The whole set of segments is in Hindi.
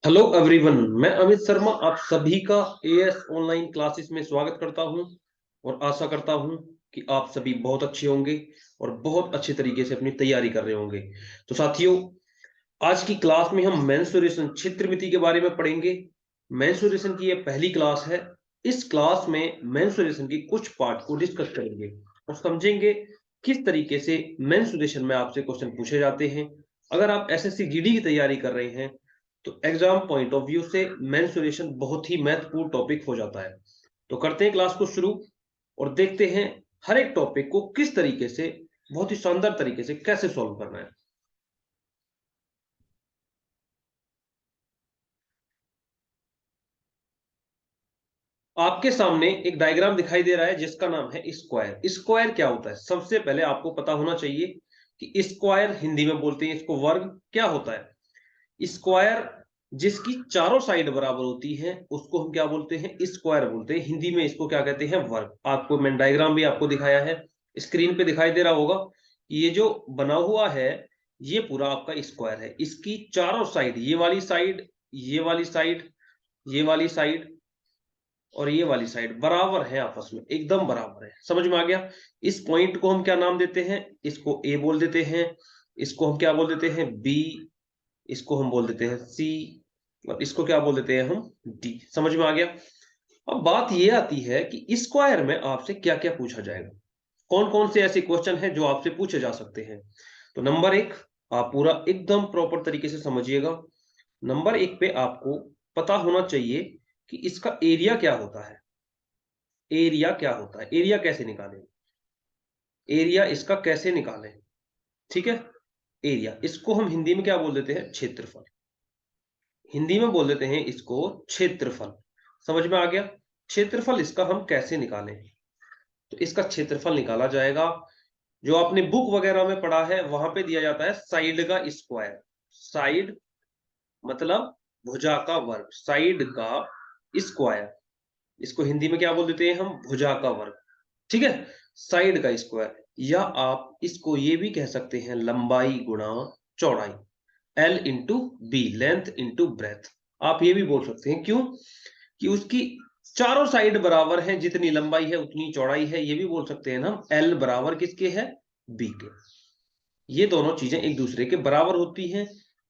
हेलो एवरीवन, मैं अमित शर्मा आप सभी का एएस ऑनलाइन क्लासेस में स्वागत करता हूं और आशा करता हूं कि आप सभी बहुत अच्छे होंगे और बहुत अच्छे तरीके से अपनी तैयारी कर रहे होंगे। तो साथियों, आज की क्लास में हम मेंसुरेशन क्षेत्रमिति के बारे में पढ़ेंगे। मेंसुरेशन की ये पहली क्लास है। इस क्लास में मेंसुरेशन की कुछ पार्ट को डिस्कस करेंगे और समझेंगे किस तरीके से मेंसुरेशन में आपसे क्वेश्चन पूछे जाते हैं। अगर आप एसएससी जीडी की तैयारी कर रहे हैं तो एग्जाम पॉइंट ऑफ व्यू से मेंसुरेशन बहुत ही महत्वपूर्ण टॉपिक हो जाता है। तो करते हैं क्लास को शुरू और देखते हैं हर एक टॉपिक को किस तरीके से, बहुत ही शानदार तरीके से कैसे सॉल्व करना है। आपके सामने एक डायग्राम दिखाई दे रहा है जिसका नाम है स्क्वायर। स्क्वायर क्या होता है, सबसे पहले आपको पता होना चाहिए कि स्क्वायर हिंदी में बोलते हैं इसको वर्ग। क्या होता है स्क्वायर? जिसकी चारों साइड बराबर होती है उसको हम क्या बोलते हैं? स्क्वायर बोलते हैं। हिंदी में इसको क्या कहते हैं? वर्ग। आपको मैं डायग्राम भी आपको दिखाया है, स्क्रीन पे दिखाई दे रहा होगा। ये जो बना हुआ है ये पूरा आपका स्क्वायर है। इसकी चारों साइड, ये वाली साइड, ये वाली साइड, ये वाली साइड और ये वाली साइड बराबर है, आपस में एकदम बराबर है। समझ में आ गया? इस पॉइंट को हम क्या नाम देते हैं? इसको ए बोल देते हैं, इसको हम क्या बोल देते हैं? बी, इसको हम बोल देते हैं सी और इसको क्या बोल देते हैं हम? डी। समझ में आ गया? अब बात ये आती है कि स्क्वायर में आपसे क्या क्या पूछा जाएगा, कौन कौन से ऐसे क्वेश्चन हैं जो आपसे पूछे जा सकते हैं। तो नंबर एक, आप पूरा एकदम प्रॉपर तरीके से समझिएगा। नंबर एक पे आपको पता होना चाहिए कि इसका एरिया क्या होता है। एरिया क्या होता है, एरिया कैसे निकालें, एरिया इसका कैसे निकालें। ठीक है, एरिया इसको हम हिंदी में क्या बोल देते हैं? क्षेत्रफल। हिंदी में बोल देते हैं इसको क्षेत्रफल। समझ में आ गया? क्षेत्रफल इसका हम कैसे निकालें? तो इसका क्षेत्रफल निकाला जाएगा, जो आपने बुक वगैरह में पढ़ा है वहां पे दिया जाता है साइड का स्क्वायर। साइड मतलब भुजा का वर्ग, साइड का स्क्वायर। इसको हिंदी में क्या बोल देते हैं हम? भुजा का वर्ग। ठीक है, साइड का स्क्वायर। या आप इसको ये भी कह सकते हैं लंबाई गुणा चौड़ाई, L into B, length into breadth. आप ये भी बोल सकते हैं, क्यों कि उसकी चारों साइड बराबर है, जितनी लंबाई है उतनी चौड़ाई है। ये भी बोल सकते हैं ना, एल बराबर किसके है? बी के। ये दोनों चीजें एक दूसरे के बराबर होती हैं।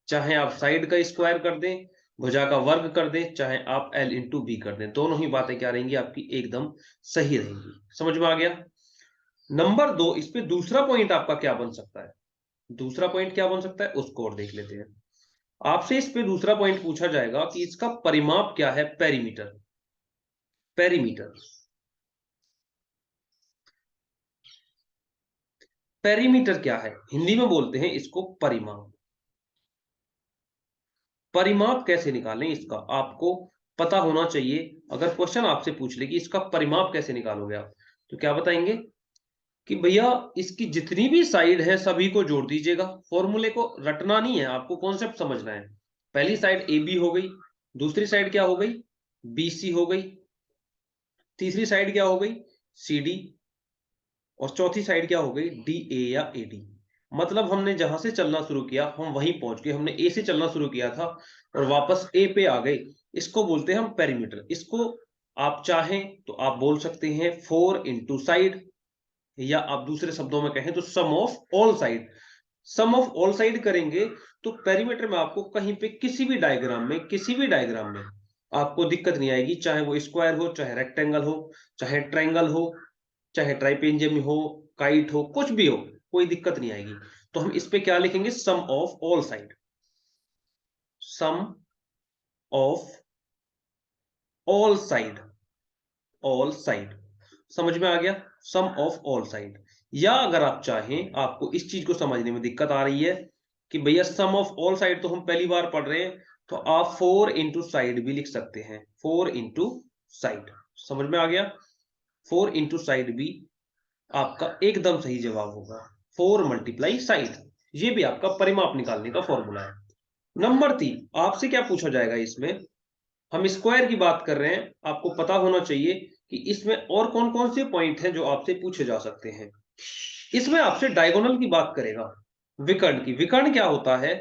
चाहे आप साइड का स्क्वायर कर दें, भुजा का वर्ग कर दें, चाहे आप एल इंटू बी कर दें, दोनों ही बातें क्या रहेंगी आपकी? एकदम सही रहेंगी। समझ में आ गया? नंबर दो, इस पे दूसरा पॉइंट आपका क्या बन सकता है? दूसरा पॉइंट क्या बन सकता है उसको और देख लेते हैं। आपसे इस पे दूसरा पॉइंट पूछा जाएगा कि इसका परिमाप क्या है? पेरीमीटर। पेरीमीटर, पेरीमीटर क्या है? हिंदी में बोलते हैं इसको परिमाप। परिमाप कैसे निकालें इसका आपको पता होना चाहिए। अगर क्वेश्चन आपसे पूछ ले कि इसका परिमाप कैसे निकालोगे आप, तो क्या बताएंगे कि भैया इसकी जितनी भी साइड है सभी को जोड़ दीजिएगा। फॉर्मूले को रटना नहीं है, आपको कॉन्सेप्ट समझना है। पहली साइड ए बी हो गई, दूसरी साइड क्या हो गई? बी सी हो गई, तीसरी साइड क्या हो गई? सी डी, और चौथी साइड क्या हो गई? डी ए या ए डी। मतलब हमने जहां से चलना शुरू किया हम वहीं पहुंच गए। हमने ए से चलना शुरू किया था और वापस ए पे आ गए। इसको बोलते हैं हम पेरीमीटर। इसको आप चाहें तो आप बोल सकते हैं 4 इंटू साइड, या आप दूसरे शब्दों में कहें तो sum of all side. Sum of all side करेंगे तो पेरीमीटर में आपको कहीं पे किसी भी डायग्राम में, किसी भी डायग्राम में आपको दिक्कत नहीं आएगी। चाहे वो स्क्वायर हो, चाहे रेक्टेंगल हो, चाहे ट्रायंगल हो, चाहे ट्राइपेंजियम हो, काइट हो, कुछ भी हो, कोई दिक्कत नहीं आएगी। तो हम इस पे क्या लिखेंगे? Sum of all side. Sum of all side, all side. समझ में आ गया? Sum of all side. या अगर आप चाहें, आपको इस चीज को समझने में दिक्कत आ रही है कि भैया सम ऑफ ऑल साइड तो हम पहली बार पढ़ रहे हैं, तो आप 4 इंटू साइड भी लिख सकते हैं। 4 इंटू साइड। समझ में आ गया? 4 इंटू साइड भी आपका एकदम सही जवाब होगा। 4 मल्टीप्लाई साइड, ये भी आपका परिमाप निकालने का फॉर्मूला है। नंबर 3, आपसे क्या पूछा जाएगा इसमें? हम स्क्वायर की बात कर रहे हैं, आपको पता होना चाहिए कि इसमें और कौन कौन से पॉइंट हैं जो आपसे पूछे जा सकते हैं। इसमें आपसे डायगोनल की बात करेगा, विकर्ण की। विकर्ण क्या होता है?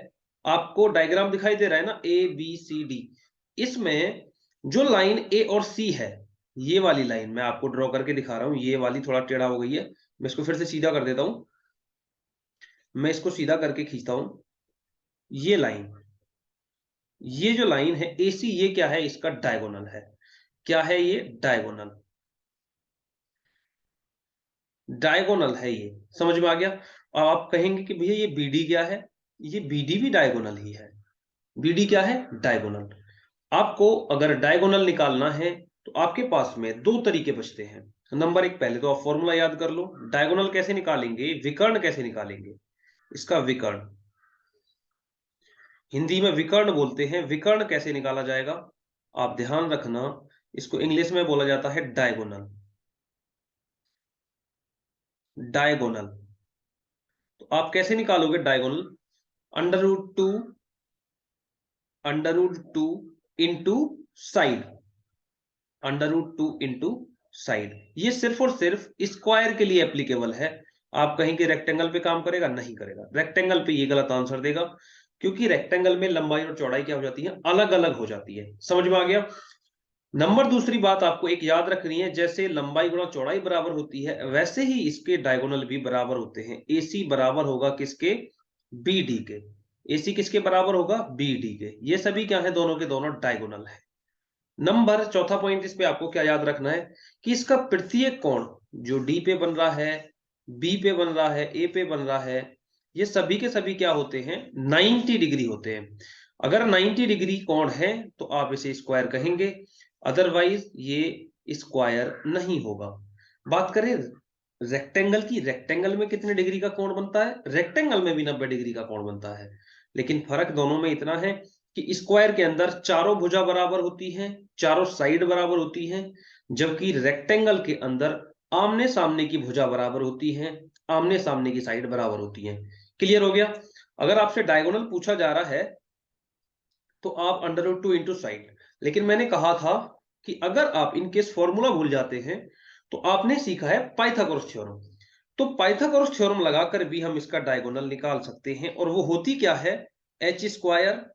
आपको डायग्राम दिखाई दे रहा है ना, ए बी सी डी, इसमें जो लाइन ए और सी है, ये वाली लाइन मैं आपको ड्रॉ करके दिखा रहा हूं, ये वाली थोड़ा टेढ़ा हो गई है, मैं इसको फिर से सीधा कर देता हूं, मैं इसको सीधा करके खींचता हूं, ये लाइन, ये जो लाइन है एसी, ये क्या है, इसका डायगोनल है। क्या है ये? डायगोनल, डायगोनल है ये, समझ में आ गया। अब आप कहेंगे कि भैया ये बीडी क्या है, ये बीडी भी डायगोनल ही है। बीडी क्या है? डायगोनल। आपको अगर डायगोनल निकालना है तो आपके पास में दो तरीके बचते हैं। नंबर एक, पहले तो आप फॉर्मूला याद कर लो, डायगोनल कैसे निकालेंगे, विकर्ण कैसे निकालेंगे, इसका विकर्ण, हिंदी में विकर्ण बोलते हैं, विकर्ण कैसे निकाला जाएगा, आप ध्यान रखना, इसको इंग्लिश में बोला जाता है डायगोनल। डायगोनल, तो आप कैसे निकालोगे diagonal? Under root two into side, under root two into side, ये सिर्फ और सिर्फ स्क्वायर के लिए एप्लीकेबल है। आप कहीं के रेक्टेंगल पे काम करेगा? नहीं करेगा, रेक्टेंगल पे ये गलत आंसर देगा, क्योंकि रेक्टेंगल में लंबाई और चौड़ाई क्या हो जाती है, अलग अलग हो जाती है। समझ में आ गया। नंबर दूसरी बात आपको एक याद रखनी है, जैसे लंबाई गुणा चौड़ाई बराबर होती है, वैसे ही इसके डायगोनल भी बराबर होते हैं। एसी बराबर होगा किसके? बीडी के। एसी किसके बराबर होगा? बीडी के। ये सभी क्या है? दोनों के दोनों डायगोनल है। नंबर चौथा पॉइंट इस पे आपको क्या याद रखना है कि इसका प्रत्येक कोण जो डी पे बन रहा है, बी पे बन रहा है, ए पे बन रहा है, ये सभी के सभी क्या होते हैं? 90 डिग्री होते हैं। अगर 90 डिग्री कोण है तो आप इसे स्क्वायर कहेंगे, अदरवाइज ये स्क्वायर नहीं होगा। बात करें रेक्टेंगल की, रेक्टेंगल में कितने डिग्री का कोण बनता है? रेक्टेंगल में भी 90 डिग्री का कोण बनता है, लेकिन फर्क दोनों में इतना है कि स्क्वायर के अंदर चारों भुजा बराबर होती हैं, चारों साइड बराबर होती हैं, जबकि रेक्टेंगल के अंदर आमने सामने की भुजा बराबर होती हैं, आमने सामने की साइड बराबर होती हैं। क्लियर हो गया। अगर आपसे डायगोनल पूछा जा रहा है तो आप under root two into side, लेकिन मैंने कहा था कि अगर आप इनकेस फॉर्मूला भूल जाते हैं तो आपने सीखा है पाइथागोरस थ्योरम, तो पाइथागोरस थ्योरम लगाकर भी हम इसका डायगोनल निकाल सकते हैं, और वो होती क्या है? एच स्क्वायर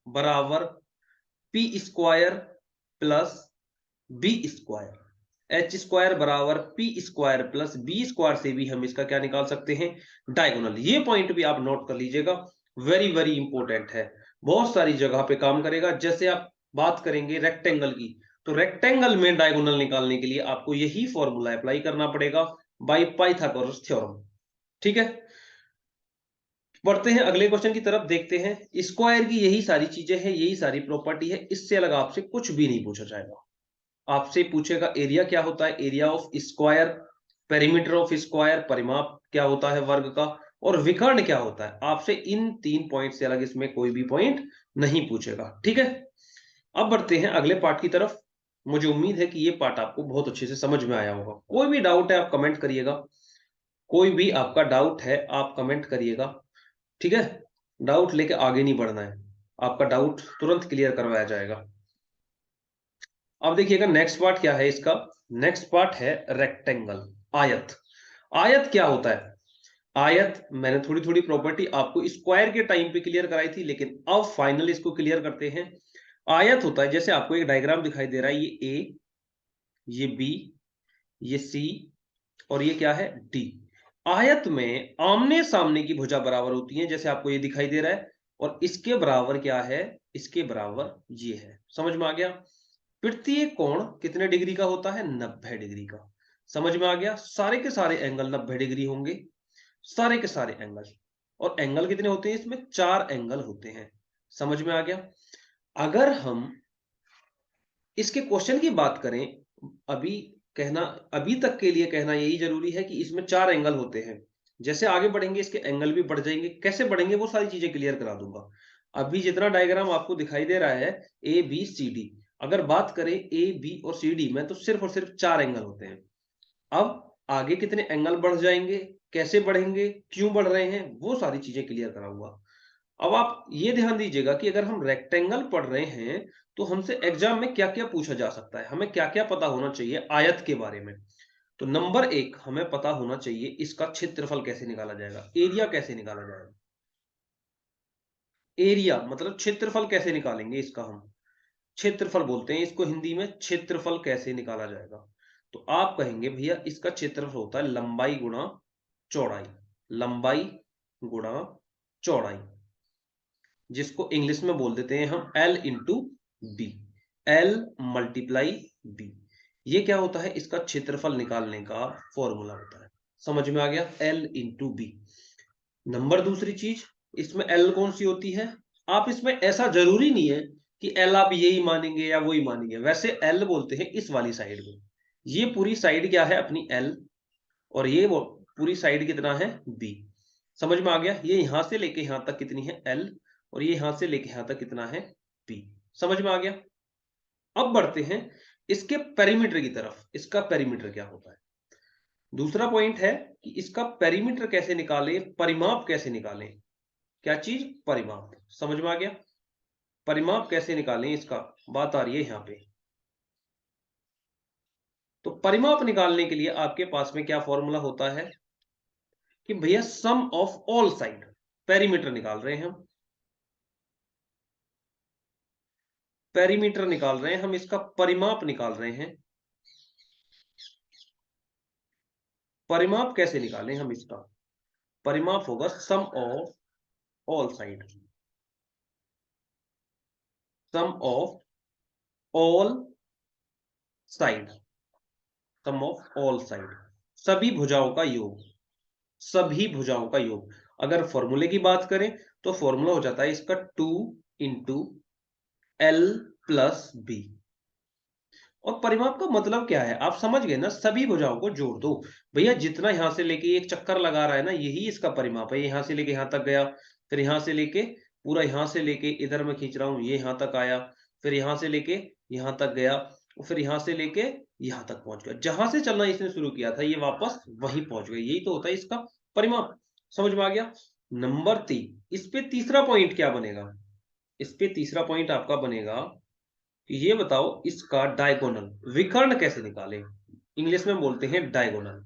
बराबर P square plus B square. H square बराबर P square plus B square से भी हम इसका क्या निकाल सकते हैं? डायगोनल। ये पॉइंट भी आप नोट कर लीजिएगा, वेरी वेरी इंपॉर्टेंट है, बहुत सारी जगह पे काम करेगा। जैसे आप बात करेंगे रेक्टेंगल की, तो रेक्टेंगल में डायगोनल निकालने के लिए आपको यही फॉर्मूला अप्लाई करना पड़ेगा बाय पाइथागोरस थ्योरम। ठीक है, बढ़ते हैं अगले क्वेश्चन की तरफ, देखते हैं। स्क्वायर की यही सारी चीजें हैं, यही सारी प्रॉपर्टी है, इससे अलग आपसे कुछ भी नहीं पूछा जाएगा। आपसे पूछेगा एरिया क्या होता है, area of square, perimeter of square, परिमाप क्या होता है वर्ग का, और विकर्ण क्या होता है। आपसे इन 3 पॉइंट से अलग इसमें कोई भी पॉइंट नहीं पूछेगा। ठीक है, अब बढ़ते हैं अगले पार्ट की तरफ। मुझे उम्मीद है कि ये पार्ट आपको बहुत अच्छे से समझ में आया होगा। कोई भी डाउट है आप कमेंट करिएगा, कोई भी आपका डाउट है आप कमेंट करिएगा। ठीक है, डाउट लेके आगे नहीं बढ़ना है, आपका डाउट तुरंत क्लियर करवाया जाएगा। अब देखिएगा नेक्स्ट पार्ट क्या है इसका। नेक्स्ट पार्ट है रेक्टेंगल, आयत। आयत क्या होता है? आयत मैंने थोड़ी थोड़ी प्रॉपर्टी आपको स्क्वायर के टाइम पे क्लियर कराई थी, लेकिन अब फाइनल इसको क्लियर करते हैं। आयत होता है, जैसे आपको एक डायग्राम दिखाई दे रहा है, ये ए, ये बी, ये सी, और ये क्या है? डी। आयत में आमने सामने की भुजा बराबर होती है, जैसे आपको ये दिखाई दे रहा है, और इसके बराबर क्या है? इसके बराबर ये है। समझ में आ गया। प्रत्येक कोण कितने डिग्री का होता है? 90 डिग्री का। समझ में आ गया। सारे के सारे एंगल 90 डिग्री होंगे, सारे के सारे एंगल। और एंगल कितने होते हैं इसमें? 4 एंगल होते हैं। समझ में आ गया। अगर हम इसके क्वेश्चन की बात करें, अभी कहना, अभी तक के लिए कहना यही जरूरी है कि इसमें 4 एंगल होते हैं। जैसे आगे बढ़ेंगे इसके एंगल भी बढ़ जाएंगे, कैसे बढ़ेंगे वो सारी चीजें क्लियर करा दूंगा। अभी जितना डायग्राम आपको दिखाई दे रहा है ए बी सी डी, अगर बात करें ए बी और सी डी में, तो सिर्फ और सिर्फ 4 एंगल होते हैं। अब आगे कितने एंगल बढ़ जाएंगे, कैसे बढ़ेंगे, क्यों बढ़ रहे हैं, वो सारी चीजें क्लियर कराऊंगा। अब आप ये ध्यान दीजिएगा कि अगर हम रेक्टेंगल पढ़ रहे हैं तो हमसे एग्जाम में क्या क्या पूछा जा सकता है, हमें क्या क्या पता होना चाहिए आयत के बारे में। तो नंबर एक, हमें पता होना चाहिए इसका क्षेत्रफल कैसे निकाला जाएगा, एरिया कैसे निकाला जाएगा। एरिया मतलब क्षेत्रफल कैसे निकालेंगे इसका, हम क्षेत्रफल बोलते हैं इसको हिंदी में, क्षेत्रफल कैसे निकाला जाएगा। तो आप कहेंगे भैया इसका क्षेत्रफल होता है लंबाई गुणा चौड़ाई, लंबाई गुणा चौड़ाई, जिसको इंग्लिश में बोल देते हैं हम L into B, L multiply B. ये क्या होता है, इसका क्षेत्रफल निकालने का फॉर्मूला होता है। समझ में आ गया, L इंटू बी। नंबर दूसरी चीज, इसमें L कौन सी होती है, आप इसमें ऐसा जरूरी नहीं है कि L आप यही मानेंगे या वही मानेंगे, वैसे L बोलते हैं इस वाली साइड को। ये पूरी साइड क्या है अपनी L, और ये वो पूरी साइड कितना है B। समझ में आ गया, ये यहां से लेके यहां तक कितनी है L, और ये यहां से लेके यहां तक कितना है B। समझ में आ गया। अब बढ़ते हैं इसके पेरीमीटर की तरफ, इसका पेरीमीटर क्या होता है। दूसरा पॉइंट है कि इसका पेरीमीटर कैसे निकालें, परिमाप कैसे निकालें। क्या चीज, परिमाप। समझ में आ गया, परिमाप कैसे निकालें इसका बात आ रही है यहां पे। तो परिमाप निकालने के लिए आपके पास में क्या फॉर्मूला होता है कि भैया sum of all side, perimeter निकाल रहे हैं हम, पेरीमीटर निकाल रहे हैं हम, इसका परिमाप निकाल रहे हैं। परिमाप कैसे निकालें हम इसका, परिमाप होगा sum of all side, sum of all side, sum of all side, सभी भुजाओं का योग, सभी भुजाओं का योग। अगर फॉर्मूले की बात करें तो फॉर्मूला हो जाता है इसका 2 इंटू एल प्लस बी। और परिमाप का मतलब क्या है आप समझ गए ना, सभी भुजाओं को जोड़ दो। भैया जितना यहां से लेके एक चक्कर लगा रहा है ना, यही इसका परिमाप है। यहां से लेके यहां तक गया, फिर यहां से लेके पूरा, यहां से लेके इधर मैं खींच रहा हूं, ये यहां तक आया, फिर यहां से लेके यहां तक गया, और फिर यहां से लेके यहां तक पहुंच गया। जहां से चलना इसने शुरू किया था ये वापस वहीं पहुंच गया, यही तो होता है इसका परिमाप। समझ में आ गया। नंबर 3, इस पे तीसरा पॉइंट क्या बनेगा, इस पे तीसरा पॉइंट आपका बनेगा कि ये बताओ इसका डायगोनल, विकर्ण कैसे निकालें। इंग्लिश में बोलते हैं डायगोनल,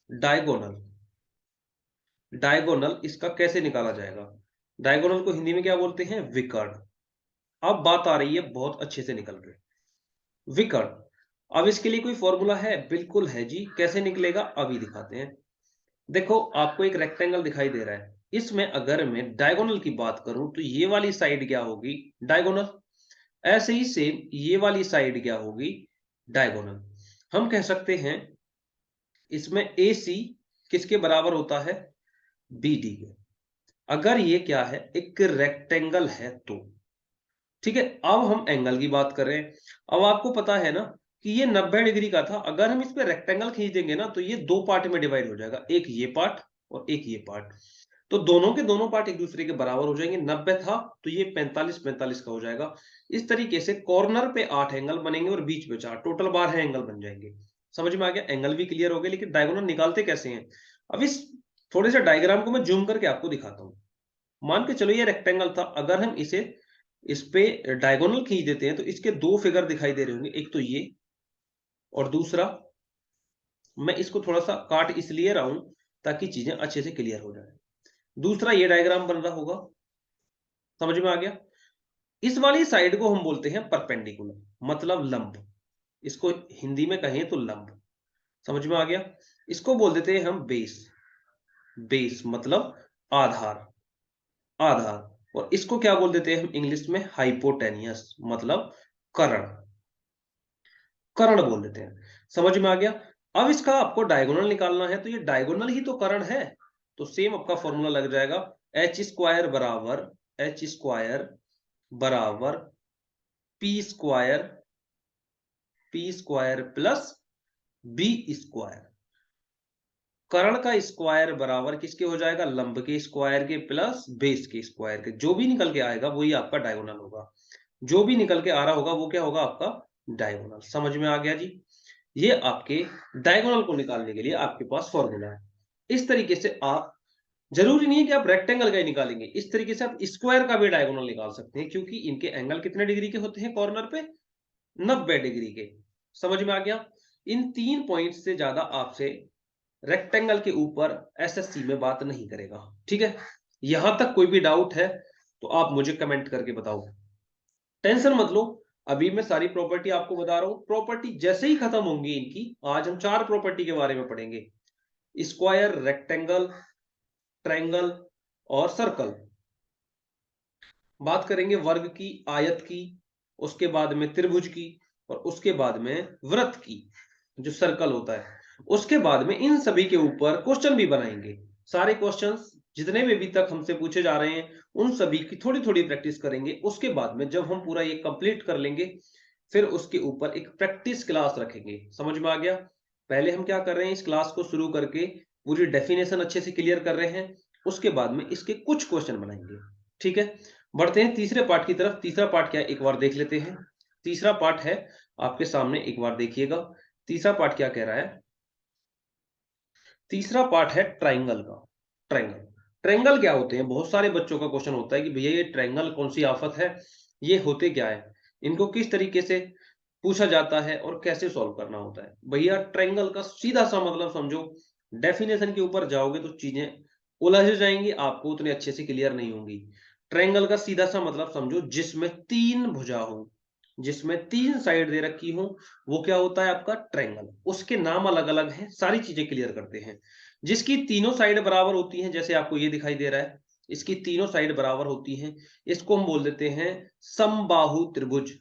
डायगोनल, डायगोनल इसका कैसे निकाला जाएगा। डायगोनल को हिंदी में क्या बोलते हैं, विकर्ण। अब बात आ रही है बहुत अच्छे से निकल रही, विकर्ण। अब इसके लिए कोई फॉर्मूला है, बिल्कुल है जी। कैसे निकलेगा अभी दिखाते हैं। देखो आपको एक रेक्टेंगल दिखाई दे रहा है, इसमें अगर मैं डायगोनल की बात करूं तो ये वाली साइड क्या होगी, डायगोनल। ऐसे ही सेम ये वाली साइड क्या होगी, डायगोनल। हम कह सकते हैं इसमें ए सी किसके बराबर होता है, बी डी के। अगर ये क्या है, एक रेक्टेंगल है तो ठीक है। अब हम एंगल की बात करें, अब आपको पता है ना कि ये 90 डिग्री का था। अगर हम इस पे रेक्टेंगल खींच देंगे ना तो ये दो पार्ट में डिवाइड हो जाएगा, एक ये पार्ट और एक ये पार्ट। तो दोनों के दोनों पार्ट एक दूसरे के बराबर हो जाएंगे। 90 था तो ये 45 45 का हो जाएगा। इस तरीके से कॉर्नर पे 8 एंगल बनेंगे और बीच में 4, टोटल 12 एंगल बन जाएंगे। समझ में आ गया, एंगल भी क्लियर हो गए। लेकिन डायगोनल निकालते कैसे हैं, अब इस थोड़े से डायग्राम को मैं जूम करके आपको दिखाता हूं। मान के चलो ये रेक्टेंगल था, अगर हम इसे इस पे डायगोनल खींच देते हैं तो इसके दो फिगर दिखाई दे रहे होंगे, एक तो ये और दूसरा, मैं इसको थोड़ा सा काट इसलिए रहा हूं ताकि चीजें अच्छे से क्लियर हो जाए। दूसरा ये डायग्राम बन रहा होगा, समझ में आ गया। इस वाली साइड को हम बोलते हैं परपेंडिकुलर, मतलब लंब। इसको हिंदी में कहें तो लंब। समझ में आ गया। इसको बोल देते हैं हम बेस, बेस मतलब आधार, आधार। और इसको क्या बोल देते हैं हम इंग्लिश में, हाइपोटेनियस मतलब कर्ण, कर्ण बोल देते हैं। समझ में आ गया। अब इसका आपको डायगोनल निकालना है तो ये डायगोनल ही तो कर्ण है। तो सेम आपका फॉर्मूला लग जाएगा, एच स्क्वायर बराबर, एच स्क्वायर बराबर P square, P square plus B square. कर्ण का स्क्वायर बराबर किसके हो जाएगा, लंब के स्क्वायर के प्लस बेस के स्क्वायर के। जो भी निकल के आएगा वही आपका डायगोनल होगा, जो भी निकल के आ रहा होगा वो क्या होगा आपका डायगोनल। समझ में आ गया जी। ये आपके डायगोनल को निकालने के लिए आपके पास फॉर्मूला है। इस तरीके से आप, जरूरी नहीं है कि आप रेक्टेंगल का ही निकालेंगे, इस तरीके से आप स्क्वायर का भी डायगोनल निकाल सकते हैं, क्योंकि इनके एंगल कितने डिग्री के होते हैं कॉर्नर पे, 90 डिग्री के। समझ में आ गया। इन 3 पॉइंट से ज्यादा आपसे रेक्टेंगल के ऊपर एसएससी में बात नहीं करेगा, ठीक है। यहां तक कोई भी डाउट है तो आप मुझे कमेंट करके बताओ, टेंशन मत लो। अभी मैं सारी प्रॉपर्टी आपको बता रहा हूं, प्रॉपर्टी जैसे ही खत्म होंगी इनकी, आज हम 4 प्रॉपर्टी के बारे में पढ़ेंगे, स्क्वायर, रेक्टेंगल, ट्रायंगल और सर्कल। बात करेंगे वर्ग की, आयत की, उसके बाद में त्रिभुज की, और उसके बाद में वृत्त की, जो सर्कल होता है। उसके बाद में इन सभी के ऊपर क्वेश्चन भी बनाएंगे। सारे क्वेश्चंस जितने भी अभी तक हमसे पूछे जा रहे हैं उन सभी की थोड़ी थोड़ी प्रैक्टिस करेंगे। उसके बाद में जब हम पूरा ये कंप्लीट कर लेंगे, फिर उसके ऊपर एक प्रैक्टिस क्लास रखेंगे। समझ में आ गया? पहले हम क्या कर रहे हैं, इस क्लास को शुरू करके पूरी डेफिनेशन अच्छे से क्लियर कर रहे हैं, उसके बाद में इसके कुछ क्वेश्चन बनाएंगे। ठीक है, बढ़ते हैं तीसरे पार्ट की तरफ। तीसरा पार्ट क्या है, एक बार देख लेते हैं। तीसरा पार्ट है आपके सामने, एक बार देखिएगा। तीसरा पार्ट क्या कह रहा है? तीसरा पार्ट है ट्रायंगल का। ट्रायंगल, ट्रायंगल क्या होते हैं? बहुत सारे बच्चों का क्वेश्चन होता है कि भैया ये ट्रायंगल कौन सी आफत है, ये होते क्या है, इनको किस तरीके से पूछा जाता है और कैसे सॉल्व करना होता है। भैया ट्रायंगल का सीधा सा मतलब समझो, डेफिनेशन के ऊपर जाओगे तो चीजें उलझ जाएंगी, आपको उतने अच्छे से क्लियर नहीं होंगी। ट्रायंगल का सीधा सा मतलब समझो, जिसमें 3 भुजा हो, जिसमें 3 साइड दे रखी हो, वो क्या होता है आपका ट्रायंगल। उसके नाम अलग अलग हैं, सारी चीजें क्लियर करते हैं। जिसकी तीनों साइड बराबर होती हैं, जैसे आपको ये दिखाई दे रहा है, इसकी तीनों साइड बराबर होती हैं, इसको हम बोल देते हैं समबाहु त्रिभुज,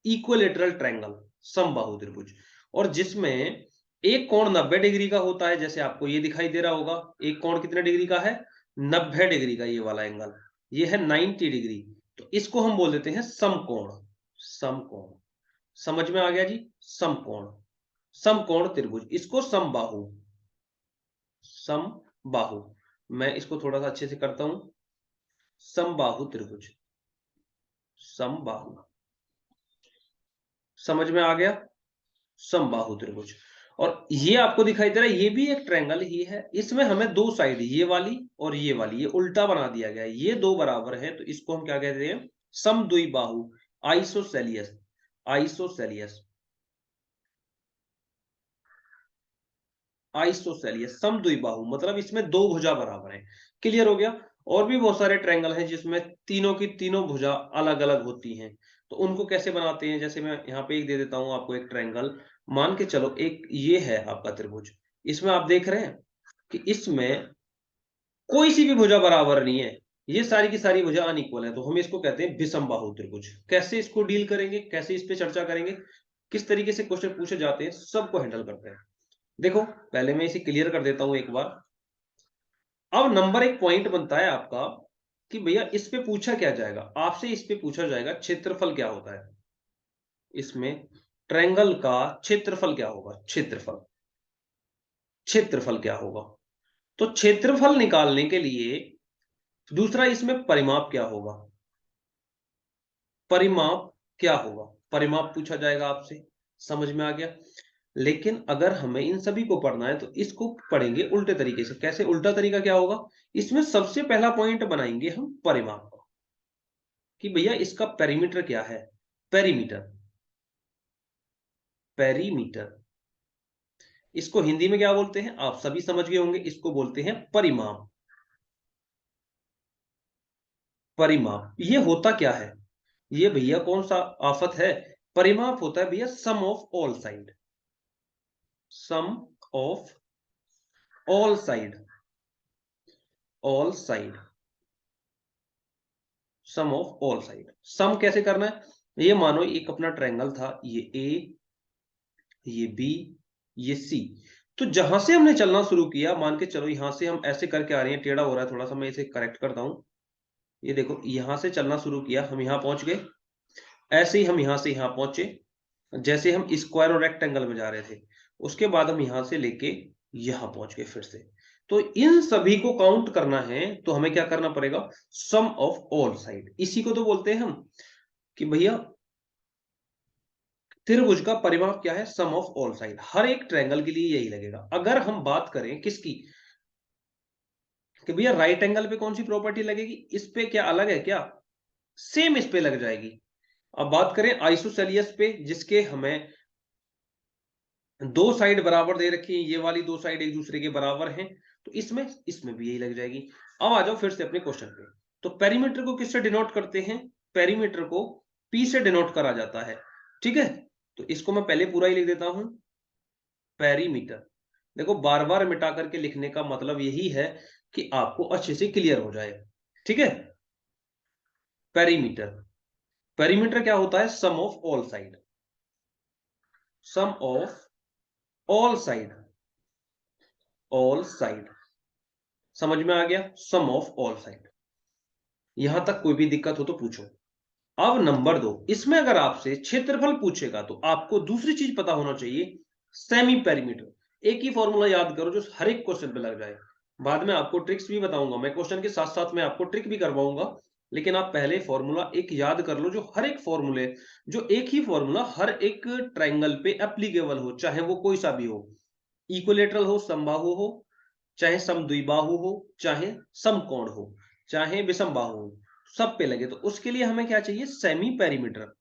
इक्विलेटरल ट्रायंगल, समबाहु त्रिभुज। और जिसमें एक कोण 90 डिग्री का होता है, जैसे आपको ये दिखाई दे रहा होगा, एक कोण कितने डिग्री का है, 90 डिग्री का, ये वाला एंगल, ये है 90 डिग्री, तो इसको हम बोल देते हैं समकोण। समकोण, समझ में आ गया जी? समकोण, समकोण त्रिभुज, इसको समबाहु, समबाहु, मैं इसको थोड़ा सा अच्छे से करता हूं, समबाहु त्रिभुज, समबाहु, समझ में आ गया? समबाहु त्रिभुज। और ये आपको दिखाई दे रहा है, ये भी एक ट्रायंगल ही है, इसमें हमें 2 साइड, ये वाली और ये वाली, ये उल्टा बना दिया गया है, ये 2 बराबर है, तो इसको हम क्या कहते हैं, समद्विबाहु, आइसोसेलियस, आइसोसेलियस, आइसोसेलियस, समद्विबाहु मतलब इसमें 2 भुजा बराबर है। क्लियर हो गया? और भी बहुत सारे ट्रायंगल हैं जिसमें तीनों की तीनों भुजा अलग अलग होती हैं, तो उनको कैसे बनाते हैं, जैसे मैं यहाँ पे एक दे देता हूं आपको, एक ट्रायंगल मान के चलो, एक ये है आपका त्रिभुज, इसमें आप देख रहे हैं कि इसमें कोई सी भी भुजा बराबर नहीं है, ये सारी की सारी भुजा अनइक्वल है, तो हम इसको कहते हैं विषमबाहु त्रिभुज। कैसे इसको डील करेंगे, कैसे इस पे चर्चा करेंगे, किस तरीके से क्वेश्चन पूछे जाते हैं, सबको हैंडल करते हैं। देखो, पहले मैं इसे क्लियर कर देता हूं एक बार। अब नंबर 1 पॉइंट बनता है आपका कि भैया इस पे पूछा क्या जाएगा, आपसे इस पे पूछा जाएगा क्षेत्रफल क्या होता है, इसमें ट्रायंगल का क्षेत्रफल क्या होगा, क्षेत्रफल, क्षेत्रफल क्या होगा। तो क्षेत्रफल निकालने के लिए दूसरा, इसमें परिमाप क्या होगा, परिमाप क्या होगा, परिमाप पूछा जाएगा आपसे। समझ में आ गया? लेकिन अगर हमें इन सभी को पढ़ना है तो इसको पढ़ेंगे उल्टे तरीके से। कैसे उल्टा तरीका क्या होगा, इसमें सबसे पहला पॉइंट बनाएंगे हम परिमाप का, कि भैया इसका पेरीमीटर क्या है, पेरीमीटर, पेरीमीटर, इसको हिंदी में क्या बोलते हैं आप सभी समझ गए होंगे, इसको बोलते हैं परिमाप। परिमाप ये होता क्या है, ये भैया कौन सा आफत है, परिमाप होता है भैया sum of all side, sum of all side, all side, sum of all side. Sum कैसे करना है, ये मानो एक अपना ट्रायंगल था, ये ए, ये बी, ये सी, तो जहां से हमने चलना शुरू किया, मान के चलो यहां से हम ऐसे करके आ रहे हैं, टेढ़ा हो रहा है थोड़ा सा, मैं इसे करेक्ट करता हूं। ये देखो, यहां से चलना शुरू किया, हम यहां पहुंच गए, ऐसे ही हम यहां से यहां पहुंचे, जैसे हम स्क्वायर और रेक्टेंगल में जा रहे थे, उसके बाद हम यहां से लेके यहां पहुंच गए फिर से। तो इन सभी को काउंट करना है तो हमें क्या करना पड़ेगा, सम ऑफ ऑल साइड, इसी को तो बोलते हैं हम कि भैया त्रिभुज का परिमाप क्या है, सम ऑफ ऑल साइड। हर एक ट्रायंगल के लिए यही लगेगा। अगर हम बात करें किसकी, कि भैया राइट एंगल पे कौन सी प्रॉपर्टी लगेगी, इस पे क्या अलग है क्या, सेम इस पे लग जाएगी। अब बात करें आइसोसेलियस पे, जिसके हमें 2 साइड बराबर दे रखी है, ये वाली 2 साइड एक दूसरे के बराबर हैं, तो इसमें इसमें भी यही लग जाएगी। अब आ जाओ फिर से अपने क्वेश्चन पे। तो पेरीमीटर को किससे डिनोट करते हैं? पेरीमीटर को P से डिनोट करा जाता है, ठीक है। तो इसको मैं पहले पूरा ही लिख देता हूं, पेरीमीटर। देखो बार बार मिटा करके लिखने का मतलब यही है कि आपको अच्छे से क्लियर हो जाए, ठीक है। पेरीमीटर, पेरीमीटर क्या होता है? Sum of all side, sum of all side, all side, समझ में आ गया? Sum of all side. यहां तक कोई भी दिक्कत हो तो पूछो। अब नंबर 2, इसमें अगर आपसे क्षेत्रफल पूछेगा तो आपको दूसरी चीज पता होना चाहिए, सेमी पेरीमीटर। एक ही फॉर्मूला याद करो जो हर एक क्वेश्चन पे लग जाए। बाद में आपको ट्रिक्स भी बताऊंगा मैं, क्वेश्चन के साथ साथ मैं आपको ट्रिक भी करवाऊंगा, लेकिन आप पहले फॉर्मूला एक याद कर लो, जो हर एक फॉर्मूले, जो एक ही फॉर्मूला हर एक ट्राइंगल पे एप्लीकेबल हो, चाहे वो कोई सा भी हो, इक्विलेटरल हो, समबाहु हो, चाहे समद्विबाहु हो, चाहे समकोण हो, चाहे विषम बाहु हो, सब पे लगे। तो उसके लिए हमें क्या चाहिए? सेमी पेरीमीटर,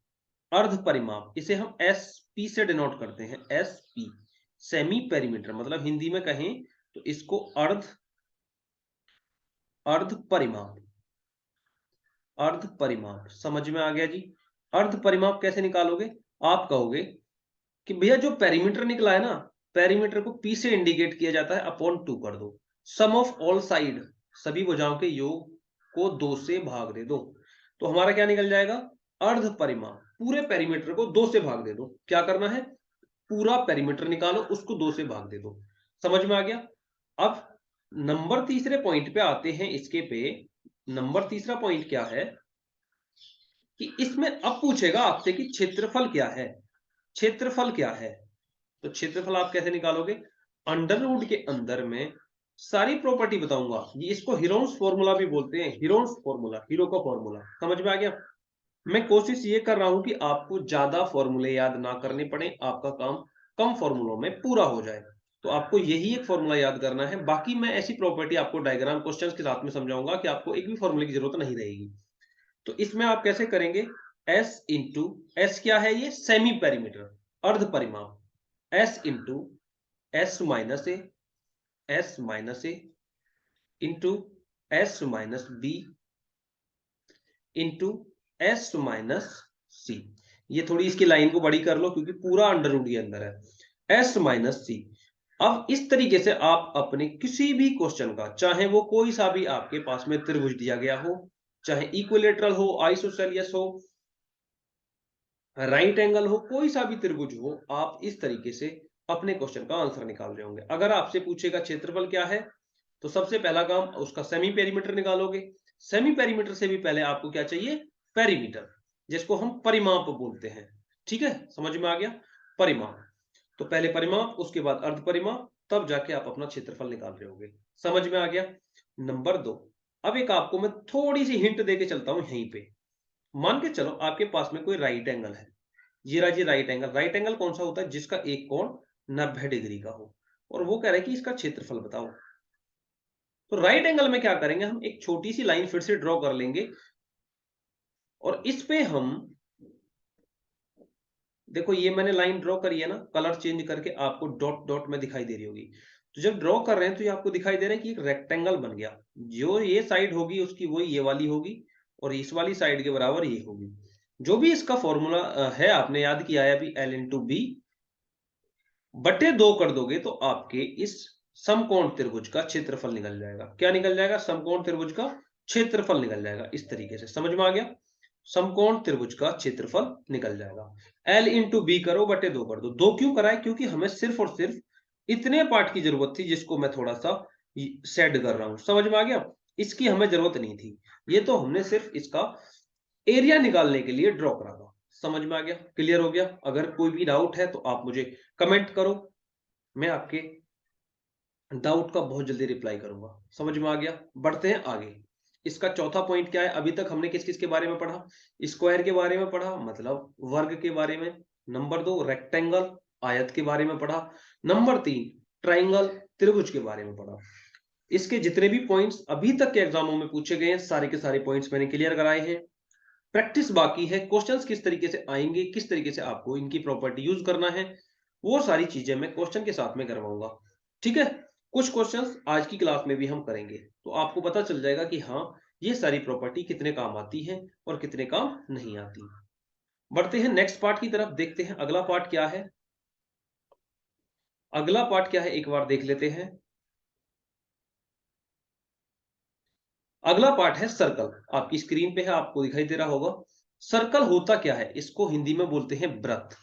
अर्ध परिमाप। इसे हम एसपी से डिनोट करते हैं, एसपी, सेमी पेरीमीटर। मतलब हिंदी में कहें तो इसको अर्ध, अर्ध परिमाप, अर्ध परिमाप। समझ में आ गया जी? अर्ध परिमाप कैसे निकालोगे? आप कहोगे कि भैया जो पेरीमीटर निकला है ना, पेरीमीटर को पी से इंडिकेट किया जाता है, अपॉन 2 कर दो। सम ऑफ ऑल साइड, सभी भुजाओं के योग को 2 से भाग दे दो, तो हमारा क्या निकल जाएगा? अर्ध परिमाप। पूरे पेरीमीटर को 2 से भाग दे दो। क्या करना है? पूरा पेरीमीटर निकालो, उसको 2 से भाग दे दो। समझ में आ गया? अब नंबर तीसरे पॉइंट पे आते हैं। इसके पे नंबर तीसरा पॉइंट क्या है कि इसमें अब पूछेगा आपसे कि क्षेत्रफल क्या है, क्षेत्रफल क्या है। तो क्षेत्रफल आप कैसे निकालोगे? अंडर रूट के अंदर में सारी प्रॉपर्टी बताऊंगा। ये इसको हीरोन्स फॉर्मूला भी बोलते हैं, हीरोन्स फॉर्मूला, हीरो का फॉर्मूला। समझ में आ गया? मैं कोशिश ये कर रहा हूं कि आपको ज्यादा फॉर्मूले याद ना करने पड़े, आपका काम कम फॉर्मूलों में पूरा हो जाए। तो आपको यही एक फॉर्मूला याद करना है, बाकी मैं ऐसी प्रॉपर्टी आपको डायग्राम क्वेश्चंस के साथ में समझाऊंगा कि आपको एक भी फॉर्मूले की जरूरत नहीं रहेगी। तो इसमें आप कैसे करेंगे? एस इंटू, एस क्या है? ये सेमी पेरीमीटर, अर्ध परिमाप। S into S minus A, S minus A into S minus B into S minus C. ये थोड़ी इसकी लाइन को बड़ी कर लो क्योंकि पूरा अंडर रूट के अंदर है, एस माइनस सी। अब इस तरीके से आप अपने किसी भी क्वेश्चन का, चाहे वो कोई सा भी आपके पास में त्रिभुज दिया गया हो, चाहे इक्विलेटरल हो, आइसोसेलियस हो, राइट एंगल हो, कोई सा भी त्रिभुज हो, आप इस तरीके से अपने क्वेश्चन का आंसर निकाल रहे होंगे। अगर आपसे पूछेगा क्षेत्रफल क्या है, तो सबसे पहला काम उसका सेमी पेरीमीटर निकालोगे। सेमी पेरीमीटर से भी पहले आपको क्या चाहिए? पेरीमीटर, जिसको हम परिमाप बोलते हैं। ठीक है, समझ में आ गया? परिमाप। तो पहले परिमाप, उसके बाद अर्ध परिमाप, तब जाके आप अपना क्षेत्रफल निकाल रहे होगे। समझ में आ गया? नंबर 2, अब एक आपको मैं थोड़ी सी हिंट देके चलता हूं यहीं पे। मान के चलो आपके पास में कोई राइट एंगल है, ये रहा जी राइट एंगल। राइट एंगल कौन सा होता है? जिसका एक कोण 90 डिग्री का हो, और वो कह रहा है कि इसका क्षेत्रफल बताओ। तो राइट एंगल में क्या करेंगे? हम एक छोटी सी लाइन फिर से ड्रॉ कर लेंगे, और इस पे हम, देखो ये मैंने लाइन ड्रॉ करी है ना, कलर चेंज करके आपको डॉट डॉट में दिखाई दे रही होगी। तो जब ड्रॉ कर रहे हैं तो ये आपको दिखाई दे रहा है कि एक रेक्टेंगल बन गया। जो ये साइड होगी उसकी वो ये वाली होगी, और इस वाली साइड के बराबर ये होगी। जो भी इसका फॉर्मूला है आपने याद किया है अभी, L इंटू बी बटे 2 कर दोगे तो आपके इस समकोण त्रिभुज का क्षेत्रफल निकल जाएगा। क्या निकल जाएगा? समकोण त्रिभुज का क्षेत्रफल निकल जाएगा। इस तरीके से समझ में आ गया? समकोण त्रिभुज का क्षेत्रफल निकल जाएगा। L इंटू बी करो, बटे 2 कर दो। 2 क्यों कराए? क्योंकि हमें सिर्फ और सिर्फ इतने पार्ट की जरूरत थी, जिसको मैं थोड़ा सा सेड कर रहा हूं। समझ में आ गया? इसकी हमें जरूरत नहीं थी, ये तो हमने सिर्फ इसका एरिया निकालने के लिए ड्रॉ करा था। समझ में आ गया? क्लियर हो गया? अगर कोई भी डाउट है तो आप मुझे कमेंट करो, मैं आपके डाउट का बहुत जल्दी रिप्लाई करूंगा। समझ में आ गया? बढ़ते हैं आगे। इसका चौथा पॉइंट क्या है? अभी तक हमने किस किस के बारे में पढ़ा? स्क्वायर के बारे में पढ़ा, मतलब वर्ग के बारे में। नंबर 2 रेक्टेंगल, आयत के बारे में पढ़ा। नंबर 3 ट्राइंगल, त्रिभुज के बारे में पढ़ा। इसके जितने भी पॉइंट्स अभी तक के एग्जामों में पूछे गए हैं, सारे के सारे पॉइंट्स मैंने क्लियर कराए हैं। प्रैक्टिस बाकी है, क्वेश्चंस किस तरीके से आएंगे, किस तरीके से आपको इनकी प्रॉपर्टी यूज करना है, वो सारी चीजें मैं क्वेश्चन के साथ में करवाऊंगा। ठीक है? कुछ क्वेश्चंस आज की क्लास में भी हम करेंगे, तो आपको पता चल जाएगा कि हाँ, ये सारी प्रॉपर्टी कितने काम आती है और कितने काम नहीं आती। बढ़ते हैं नेक्स्ट पार्ट की तरफ, देखते हैं अगला पार्ट क्या है। अगला पार्ट क्या है एक बार देख लेते हैं। अगला पार्ट है सर्कल। आपकी स्क्रीन पे है, आपको दिखाई दे रहा होगा। सर्कल होता क्या है, इसको हिंदी में बोलते हैं व्रत।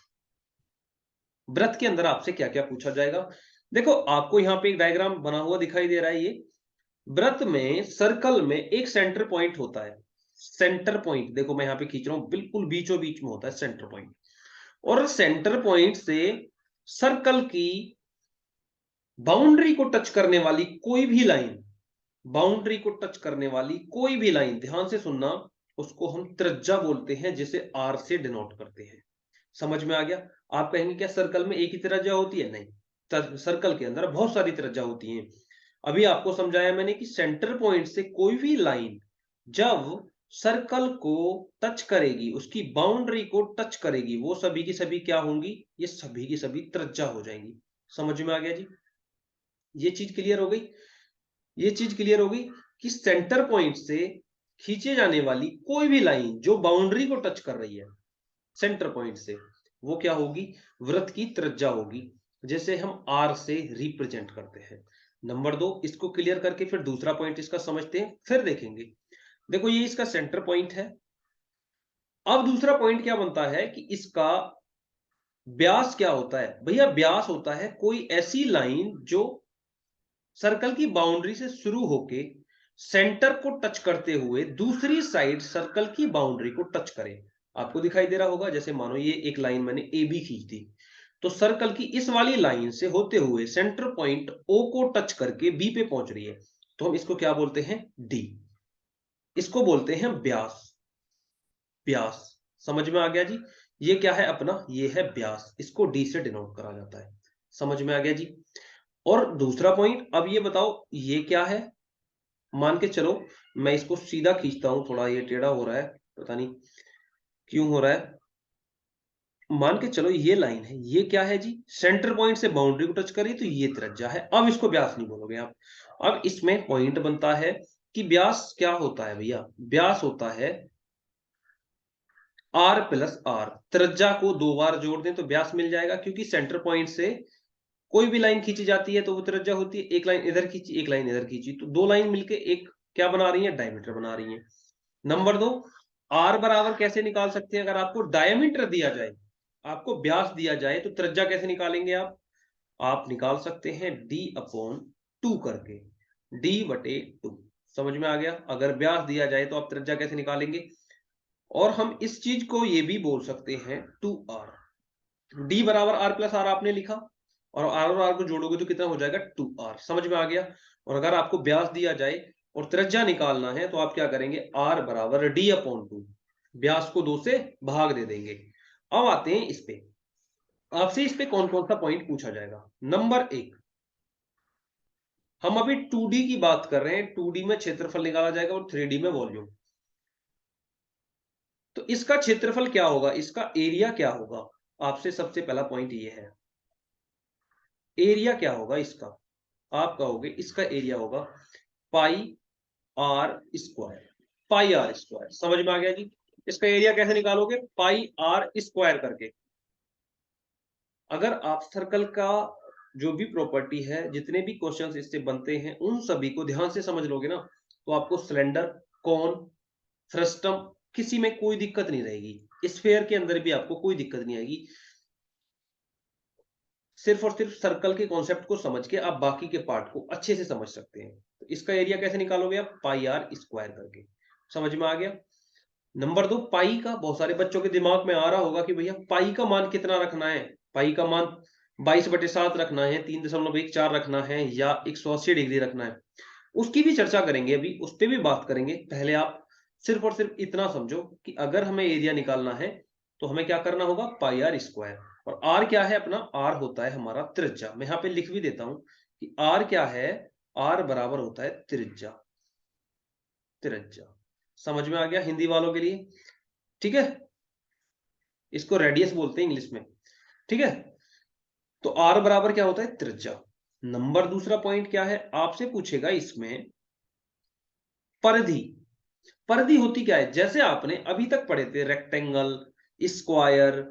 व्रत के अंदर आपसे क्या क्या पूछा जाएगा। देखो, आपको यहाँ पे एक डायग्राम बना हुआ दिखाई दे रहा है। ये व्रत में, सर्कल में एक सेंटर पॉइंट होता है। सेंटर पॉइंट देखो, मैं यहाँ पे खींच रहा हूं, बिल्कुल बीचों बीच में होता है सेंटर पॉइंट। और सेंटर पॉइंट से सर्कल की बाउंड्री को टच करने वाली कोई भी लाइन, बाउंड्री को टच करने वाली कोई भी लाइन, ध्यान से सुनना, उसको हम त्रिज्या बोलते हैं, जिसे आर से डिनोट करते हैं। समझ में आ गया। आप कहेंगे क्या सर्कल में एक ही त्रिज्या होती है? नहीं, सर्कल के अंदर बहुत सारी त्रिज्या होती हैं। अभी आपको समझाया मैंने कि सेंटर पॉइंट से कोई भी लाइन जब सर्कल को टच करेगी, उसकी बाउंड्री को टच करेगी, वो सभी की सभी क्या होंगी? ये सभी की सभी त्रिज्या हो जाएंगी। समझ में आ गया जी? ये चीज क्लियर हो गई। ये चीज क्लियर होगी कि सेंटर पॉइंट से खींचे जाने वाली कोई भी लाइन जो बाउंड्री को टच कर रही है सेंटर पॉइंट से, वो क्या होगी? वृत्त की त्रिज्या होगी, जैसे हम आर से रिप्रेजेंट करते हैं। नंबर 2, इसको क्लियर करके फिर दूसरा पॉइंट इसका समझते हैं, फिर देखेंगे। देखो, ये इसका सेंटर पॉइंट है। अब दूसरा पॉइंट क्या बनता है कि इसका व्यास क्या होता है? भैया, व्यास होता है कोई ऐसी लाइन जो सर्कल की बाउंड्री से शुरू होके सेंटर को टच करते हुए दूसरी साइड सर्कल की बाउंड्री को टच करे। आपको दिखाई दे रहा होगा, जैसे मानो ये एक लाइन मैंने ए बी खींच दी, तो सर्कल की इस वाली लाइन से होते हुए सेंटर पॉइंट ओ को टच करके बी पे पहुंच रही है, तो हम इसको क्या बोलते हैं? डी। इसको बोलते हैं व्यास। व्यास। समझ में आ गया जी? ये क्या है अपना? ये है व्यास, इसको डी से डिनोट करा जाता है। समझ में आ गया जी? और दूसरा पॉइंट, अब ये बताओ ये क्या है? मान के चलो मैं इसको सीधा खींचता हूं, थोड़ा ये टेढ़ा हो रहा है, पता नहीं क्यों हो रहा है। मान के चलो ये लाइन है, ये क्या है जी? सेंटर पॉइंट से बाउंड्री को टच करी, तो ये त्रिज्या है। अब इसको व्यास नहीं बोलोगे आप। अब इसमें पॉइंट बनता है कि व्यास क्या होता है भैया? व्यास होता है आर प्लस आर। त्रिज्या को दो बार जोड़ दें तो व्यास मिल जाएगा, क्योंकि सेंटर पॉइंट से कोई भी लाइन खींची जाती है तो वो त्रिज्या होती है। एक लाइन इधर खींची, एक लाइन इधर खींची, तो दो लाइन मिलके एक क्या बना रही है? डायमीटर बना रही है। नंबर 2, आर बराबर कैसे निकाल सकते हैं? अगर आपको डायमीटर दिया जाए, आपको व्यास दिया जाए, तो त्रिज्या कैसे निकालेंगे आप निकाल सकते हैं डी अपॉन टू करके, डी बटे टू। समझ में आ गया? अगर व्यास दिया जाए तो आप त्रिज्या कैसे निकालेंगे? और हम इस चीज को ये भी बोल सकते हैं टू आर। डी बराबर आर प्लस आर आपने लिखा, और आर को जोड़ोगे तो कितना हो जाएगा? Two R. समझ में आ गया? और अगर आपको व्यास दिया जाए और त्रिज्या निकालना है, तो आप क्या करेंगे? आर बराबर डी अपॉन टू, व्यास को 2 से भाग दे देंगे। अब आते हैं इस पे। आपसे इस पे कौन कौन सा पॉइंट पूछा जाएगा? नंबर 1, हम अभी 2D की बात कर रहे हैं। 2D में क्षेत्रफल निकाला जाएगा और 3D में वॉल्यूम। तो इसका क्षेत्रफल क्या होगा, इसका एरिया क्या होगा? आपसे सबसे पहला पॉइंट ये है, एरिया क्या होगा इसका? आप कहोगे इसका एरिया होगा pi R square. Pi R square. समझ में आ गया जी? इसका एरिया कैसे निकालोगे? पाई आर स्क्वायर करके। अगर आप सर्कल का जो भी प्रॉपर्टी है, जितने भी क्वेश्चंस इससे बनते हैं, उन सभी को ध्यान से समझ लोगे ना, तो आपको सिलेंडर, कॉन, फ्रस्टम, किसी में कोई दिक्कत नहीं रहेगी। स्फेयर के अंदर भी आपको कोई दिक्कत नहीं आएगी। सिर्फ और सिर्फ सर्कल के कॉन्सेप्ट को समझ के आप बाकी के पार्ट को अच्छे से समझ सकते हैं। तो इसका एरिया कैसे निकालोगे आप? पाई आर स्क्वायर करके। समझ में आ गया? नंबर 2, पाई का बहुत सारे बच्चों के दिमाग में आ रहा होगा कि भैया पाई का मान कितना रखना है? पाई का मान 22/7 रखना है, 3.14 रखना है, या 180 डिग्री रखना है? उसकी भी चर्चा करेंगे, अभी उस पर भी बात करेंगे। पहले आप सिर्फ और सिर्फ इतना समझो कि अगर हमें एरिया निकालना है तो हमें क्या करना होगा? Pi R square. और आर क्या है अपना? आर होता है हमारा त्रिज्या। मैं यहाँ पे लिख भी देता हूं कि आर क्या है? आर बराबर होता है त्रिज्या। त्रिज्या। समझ में आ गया हिंदी वालों के लिए? ठीक है, इसको रेडियस बोलते हैं इंग्लिश में। ठीक है, तो आर बराबर क्या होता है? त्रिज्या। नंबर दूसरा पॉइंट क्या है, आपसे पूछेगा इसमें परिधि। परिधि होती क्या है, जैसे आपने अभी तक पढ़े थे रेक्टेंगल, स्क्वायर,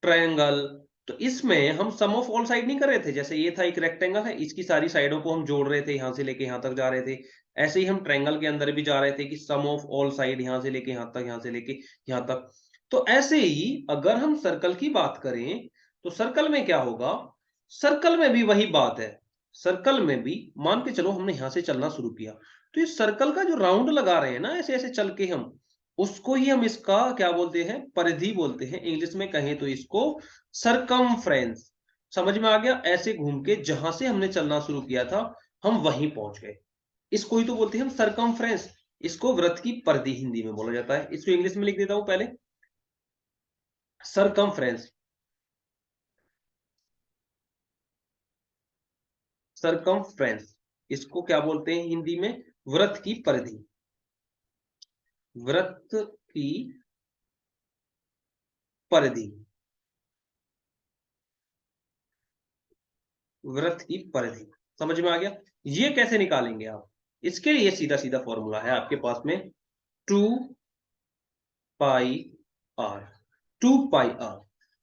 ट्रायंगल, तो इसमें हम सम ऑफ ऑल साइड नहीं कर रहे थे। जैसे ये था एक रेक्टेंगल है, इसकी सारी साइडों को हम जोड़ रहे थे, यहां से लेके यहां तक जा रहे थे। ऐसे ही हम ट्रायंगल के अंदर भी जा रहे थे कि सम ऑफ ऑल साइड यहां से लेके यहां तक, यहां से लेके यहां तक। तो ऐसे ही अगर हम सर्कल की बात करें तो सर्कल में क्या होगा, सर्कल में भी वही बात है। सर्कल में भी मान के चलो हमने यहां से चलना शुरू किया, तो इस सर्कल का जो राउंड लगा रहे हैं ना ऐसे ऐसे चल के हम, उसको ही हम इसका क्या बोलते हैं, परिधि बोलते हैं। इंग्लिश में कहें तो इसको सरकमफ्रेंस। समझ में आ गया, ऐसे घूम के जहां से हमने चलना शुरू किया था हम वहीं पहुंच गए, इसको ही तो बोलते हैं हम सरकमफ्रेंस। इसको वृत्त की परिधि हिंदी में बोला जाता है। इसको इंग्लिश में लिख देता हूं पहले, सरकमफ्रेंस। सरकमफ्रेंस इसको क्या बोलते हैं हिंदी में, वृत्त की परिधि। वृत्त की परिधि, वृत्त की परिधि। समझ में आ गया। ये कैसे निकालेंगे आप, इसके लिए सीधा सीधा फॉर्मूला है आपके पास में, 2 pi R. 2 pi R,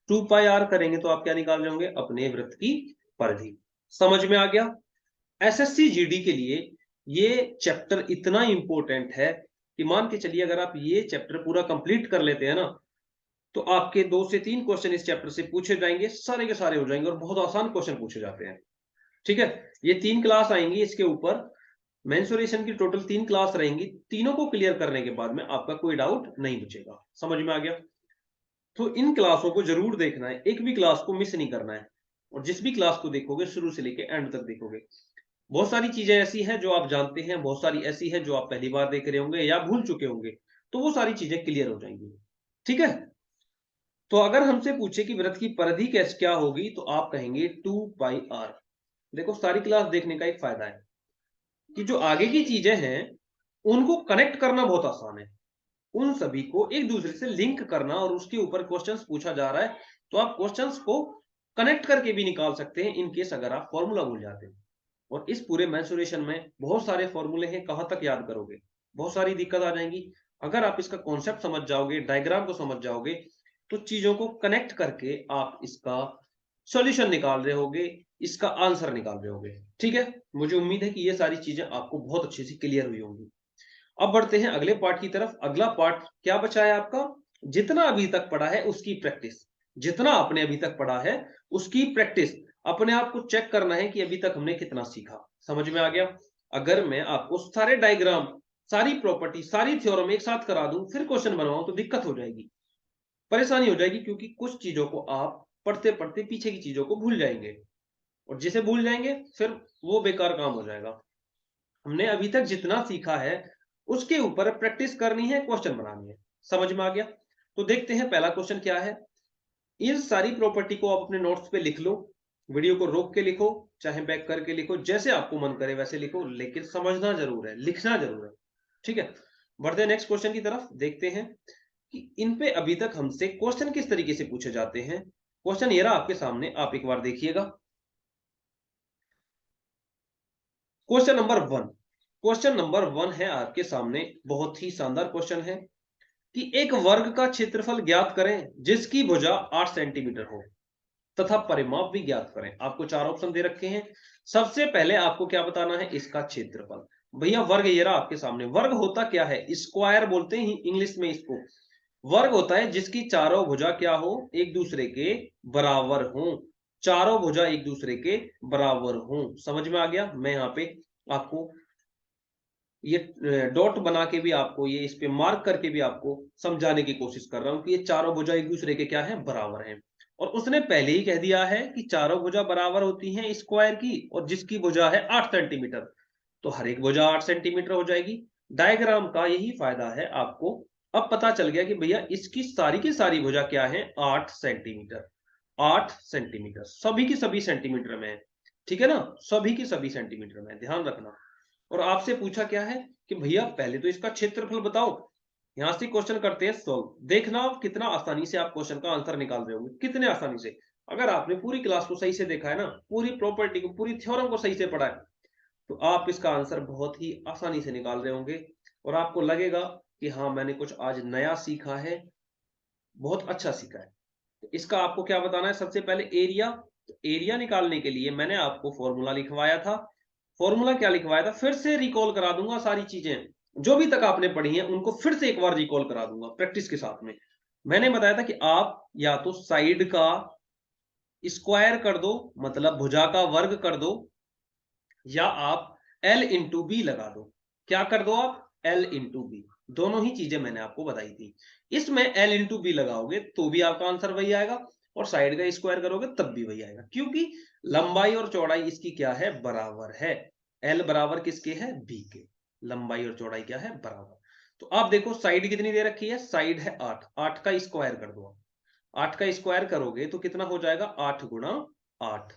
2 pi R करेंगे तो आप क्या निकाल रहे होंगे, अपने वृत्त की परिधि। समझ में आ गया। एसएससी जीडी के लिए ये चैप्टर इतना इंपॉर्टेंट है कि मान के चलिए अगर आप ये चैप्टर पूरा कंप्लीट कर लेते हैं ना, तो आपके 2 से 3 क्वेश्चन इस चैप्टर से पूछे जाएंगे, सारे के सारे हो जाएंगे, और बहुत आसान क्वेश्चन पूछे जाते हैं। ठीक है, ये 3 क्लास आएंगी इसके ऊपर, मेंसुरेशन की टोटल 3 क्लास रहेंगी। तीनों को क्लियर करने के बाद में आपका कोई डाउट नहीं बचेगा। समझ में आ गया। तो इन क्लासों को जरूर देखना है, एक भी क्लास को मिस नहीं करना है, और जिस भी क्लास को देखोगे शुरू से लेके एंड तक देखोगे। बहुत सारी चीजें ऐसी हैं जो आप जानते हैं, बहुत सारी ऐसी है जो आप पहली बार देख रहे होंगे या भूल चुके होंगे, तो वो सारी चीजें क्लियर हो जाएंगी। ठीक है, तो अगर हमसे पूछे कि वृत्त की परिधि कैसे क्या होगी, तो आप कहेंगे 2 पाई आर। देखो सारी क्लास देखने का एक फायदा है कि जो आगे की चीजें हैं उनको कनेक्ट करना बहुत आसान है, उन सभी को एक दूसरे से लिंक करना, और उसके ऊपर क्वेश्चंस पूछा जा रहा है तो आप क्वेश्चंस को कनेक्ट करके भी निकाल सकते हैं, इन केस अगर आप फॉर्मूला भूल जाते हैं। और इस पूरे मेंसुरेशन में बहुत सारे फॉर्मूले हैं, कहां तक याद करोगे, बहुत सारी दिक्कत आ जाएंगी। अगर आप इसका कॉन्सेप्ट समझ जाओगे, डायग्राम को समझ जाओगे, तो चीजों को कनेक्ट करके आप इसका सॉल्यूशन निकाल रहे होगे, इसका आंसर निकाल रहे होगे। ठीक है, मुझे उम्मीद है कि ये सारी चीजें आपको बहुत अच्छे से क्लियर हुई होंगी। अब बढ़ते हैं अगले पार्ट की तरफ। अगला पार्ट क्या बचा है आपका, जितना अभी तक पढ़ा है उसकी प्रैक्टिस। जितना आपने अभी तक पढ़ा है उसकी प्रैक्टिस, अपने आप को चेक करना है कि अभी तक हमने कितना सीखा। समझ में आ गया। अगर मैं आपको सारे डायग्राम, सारी प्रॉपर्टी, सारी थ्योरम एक साथ करा दूं फिर क्वेश्चन बनवाऊं तो दिक्कत हो जाएगी, परेशानी हो जाएगी, क्योंकि कुछ चीजों को आप पढ़ते पढ़ते पीछे की चीजों को भूल जाएंगे, और जिसे भूल जाएंगे फिर वो बेकार काम हो जाएगा। हमने अभी तक जितना सीखा है उसके ऊपर प्रैक्टिस करनी है, क्वेश्चन बनानी है। समझ में आ गया। तो देखते हैं पहला क्वेश्चन क्या है। इन सारी प्रॉपर्टी को आप अपने नोट्स पे लिख लो, वीडियो को रोक के लिखो, चाहे बैक करके लिखो, जैसे आपको मन करे वैसे लिखो, लेकिन समझना जरूर है, लिखना जरूर है। ठीक है, बढ़ते हैं नेक्स्ट क्वेश्चन की तरफ। देखते हैं कि इन पे अभी तक हमसे क्वेश्चन किस तरीके से पूछे जाते हैं। क्वेश्चन ये रहा आपके सामने, आप एक बार देखिएगा। क्वेश्चन नंबर 1 है आपके सामने, बहुत ही शानदार क्वेश्चन है कि एक वर्ग का क्षेत्रफल ज्ञात करें जिसकी भुजा 8 सेंटीमीटर हो तथा परिमाप भी ज्ञात करें। आपको 4 ऑप्शन दे रखे हैं। सबसे पहले आपको क्या बताना है, इसका क्षेत्रफल। भैया वर्ग ये रहा आपके सामने। वर्ग होता क्या है, स्क्वायर बोलते हैं इंग्लिश में इसको। वर्ग होता है जिसकी चारों भुजा क्या हो, एक दूसरे के बराबर हो। चारों भुजा एक दूसरे के बराबर हो। समझ में आ गया। मैं यहाँ पे आपको ये डॉट बना के भी आपको, ये इस पे मार्क करके भी आपको समझाने की कोशिश कर रहा हूं कि ये चारों भुजा एक दूसरे के क्या है, बराबर हैं। और उसने पहले ही कह दिया है कि चारों भुजा बराबर होती हैं स्क्वायर की, और जिसकी भुजा है 8 सेंटीमीटर, तो हर एक भुजा 8 सेंटीमीटर हो जाएगी। डायग्राम का यही फायदा है आपको। अब पता चल गया कि भैया इसकी सारी की सारी भुजा क्या है, 8 सेंटीमीटर। 8 सेंटीमीटर सभी की सभी सेंटीमीटर में है। ठीक है ना, सभी की सभी सेंटीमीटर में, ध्यान रखना। और आपसे पूछा क्या है कि भैया पहले तो इसका क्षेत्रफल बताओ। यहां से क्वेश्चन करते हैं सॉल्व। देखना आप कितना आसानी से आप क्वेश्चन का आंसर निकाल रहे होंगे, कितने आसानी से। अगर आपने पूरी क्लास को सही से देखा है ना, पूरी प्रॉपर्टी को, पूरी थ्योरम को सही से पढ़ा है, तो आप इसका आंसर बहुत ही आसानी से निकाल रहे होंगे और आपको लगेगा कि हाँ, मैंने कुछ आज नया सीखा है, बहुत अच्छा सीखा है। तो इसका आपको क्या बताना है? सबसे पहले एरिया। तो एरिया निकालने के लिए मैंने आपको फॉर्मूला लिखवाया था। फॉर्मूला क्या लिखवाया था? फिर से रिकॉल करा दूंगा सारी चीजें जो भी तक आपने पढ़ी हैं, उनको फिर से एक बार रिकॉल करा दूंगा प्रैक्टिस के साथ में। मैंने बताया था कि आप या तो साइड का स्क्वायर कर दो, मतलब भुजा का वर्ग कर दो, या आप L इंटू बी लगा दो। क्या कर दो आप? L into B. दोनों ही चीजें मैंने आपको बताई थी। इसमें L इंटू बी लगाओगे तो भी आपका आंसर वही आएगा, और साइड का स्क्वायर करोगे तब भी वही आएगा, क्योंकि लंबाई और चौड़ाई इसकी क्या है? बराबर है। L बराबर किसके है? बी के। लंबाई और चौड़ाई क्या है? बराबर। तो आप देखो साइड कितनी दे रखी है? साइड है 8। 8 का स्क्वायर कर दो। 8 का स्क्वायर करोगे तो कितना हो जाएगा? 8 गुणा 8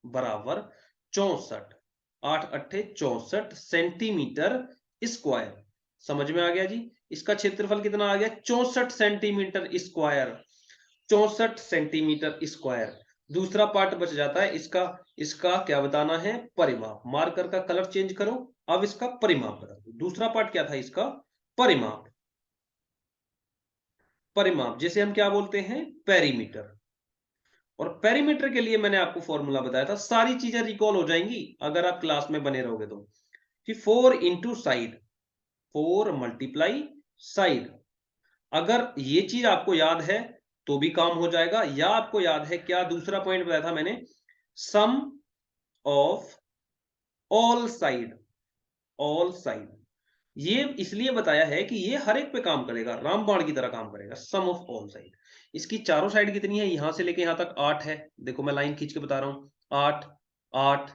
बराबर 64। 8 अट्ठे 64 सेंटीमीटर स्क्वायर। समझ में आ गया जी? इसका क्षेत्रफल कितना आ गया? 64 सेंटीमीटर स्क्वायर। 64 centimetre square. दूसरा पार्ट बच जाता है इसका। इसका क्या बताना है? परिमाप। मार्कर का कलर चेंज करो, अब इसका परिमाप बता दो। दूसरा पार्ट क्या था इसका? परिमाप। परिमाप जिसे हम क्या बोलते हैं? पेरीमीटर। और पेरीमीटर के लिए मैंने आपको फॉर्मूला बताया था। सारी चीजें रिकॉल हो जाएंगी अगर आप क्लास में बने रहोगे तो। कि 4 इंटू साइड, 4 मल्टीप्लाई साइड। अगर ये चीज आपको याद है तो भी काम हो जाएगा, या आपको याद है क्या दूसरा पॉइंट बताया था मैंने? Sum of all side. All side ये इसलिए बताया है कि ये हर एक पे काम करेगा, रामबाण की तरह काम करेगा। सम ऑफ ऑल साइड। इसकी चारों साइड कितनी है? यहां से लेके यहां तक 8 है। देखो मैं लाइन खींच के बता रहा हूं। 8 8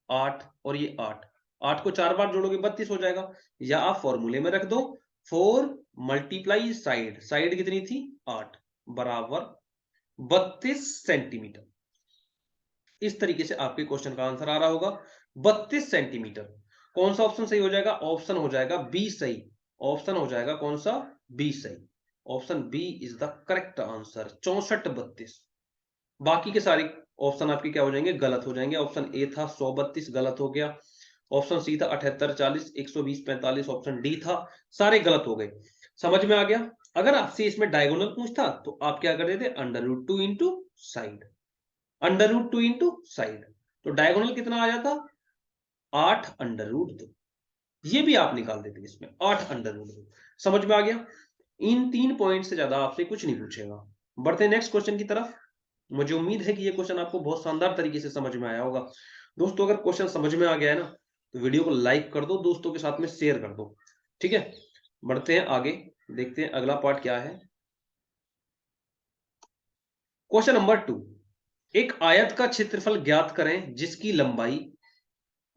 8 और ये 8। 8 को 4 बार जोड़ोगे 32 हो जाएगा। या आप फॉर्मूले में रख दो 4 मल्टीप्लाई साइड। साइड कितनी थी? 8 बराबर 32 सेंटीमीटर। इस तरीके से आपके क्वेश्चन का आंसर आ रहा होगा 32 सेंटीमीटर। कौन सा ऑप्शन सही हो जाएगा? ऑप्शन हो जाएगा बी सही। ऑप्शन हो जाएगा कौन सा? बी सही। Option B is the correct answer. 64 32। बाकी के सारे ऑप्शन आपके क्या हो जाएंगे? गलत हो जाएंगे। ऑप्शन ए था 132, गलत हो गया। ऑप्शन सी था 78 40 120 45। ऑप्शन डी था, सारे गलत हो गए। समझ में आ गया? अगर आपसे इसमें डायगोनल पूछता तो आप क्या कर देते? Under root 2 into side. Under root 2 into side. तो डायगोनल कितना आ जाता? 8 अंडर रूट 2। ये भी आप निकाल देते इसमें, 8 अंडर रूट 2। समझ में आ गया? इन 3 पॉइंट से ज्यादा आपसे कुछ नहीं पूछेगा। बढ़ते हैं नेक्स्ट क्वेश्चन की तरफ। मुझे उम्मीद है कि ये क्वेश्चन आपको बहुत शानदार तरीके से समझ में आया होगा। दोस्तों अगर क्वेश्चन समझ में आ गया है ना, तो वीडियो को लाइक कर दो, दोस्तों के साथ में शेयर कर दो। ठीक है, बढ़ते हैं आगे, देखते हैं अगला पार्ट क्या है। Question number 2। एक आयत का क्षेत्रफल ज्ञात करें जिसकी लंबाई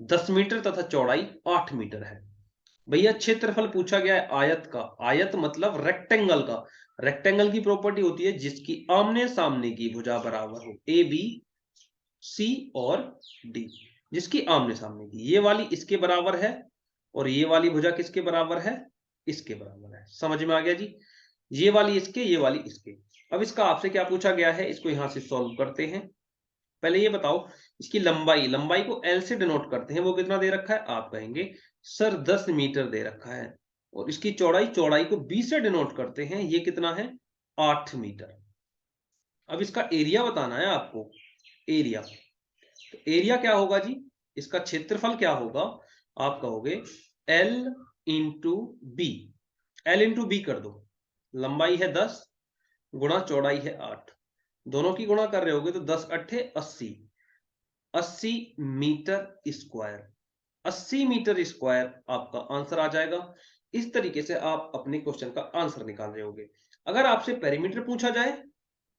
10 मीटर तथा चौड़ाई 8 मीटर है। भैया क्षेत्रफल पूछा गया है आयत का। आयत मतलब रेक्टेंगल का। रेक्टेंगल की प्रॉपर्टी होती है जिसकी आमने सामने की भुजा बराबर हो। ए बी सी और डी, जिसकी आमने सामने की। ये वाली इसके बराबर है और ये वाली भुजा किसके बराबर है? इसके बराबर है। समझ में आ गया जी? ये वाली इसके, ये वाली इसके। अब इसका आपसे क्या पूछा गया है, इसको यहां से सॉल्व करते हैं। पहले ये बताओ इसकी लंबाई। लंबाई को एल से डिनोट करते हैं, वो कितना दे रखा है? आप कहेंगे सर 10 मीटर दे रखा है। और इसकी चौड़ाई, चौड़ाई को बी से डिनोट करते हैं, ये कितना है? 8 मीटर। अब इसका एरिया बताना है आपको। एरिया, तो एरिया क्या होगा जी? इसका क्षेत्रफल क्या होगा? आप कहोगे L into B. L into B कर दो। लंबाई है 10 गुणा चौड़ाई है 8। दोनों की गुणा कर रहे होगे तो 10 अट्ठे 80। 80 मीटर स्क्वायर। 80 मीटर स्क्वायर आपका आंसर आ जाएगा। इस तरीके से आप अपने क्वेश्चन का आंसर निकाल रहे होगे। अगर आपसे पेरीमीटर पूछा जाए,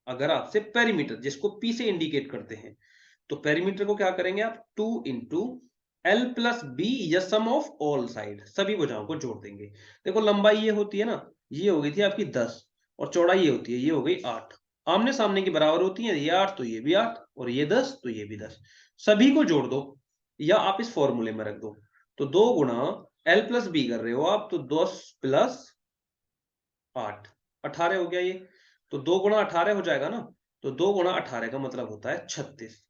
अगर आपसे पेरीमीटर जिसको पी से इंडिकेट करते हैं, तो पेरीमीटर को क्या करेंगे आप? 2 इंटू एल प्लस बी या सम ऑफ ऑल साइड। सभी भुजाओं को जोड़ देंगे। देखो लंबाई ये होती है ना, ये हो गई थी आपकी 10, और चौड़ाई ये होती है, ये हो गई 8। आमने सामने की बराबर होती है, ये 8 तो ये भी 8, और ये 10 तो ये भी 10। सभी को जोड़ दो या आप इस फॉर्मूले में रख दो। तो 2 गुणा एल प्लस बी कर रहे हो आप, तो 10 प्लस 8 18 हो गया ये। तो 2 गुणा 18 हो जाएगा ना। तो 2 गुणा 18 का मतलब होता है 36।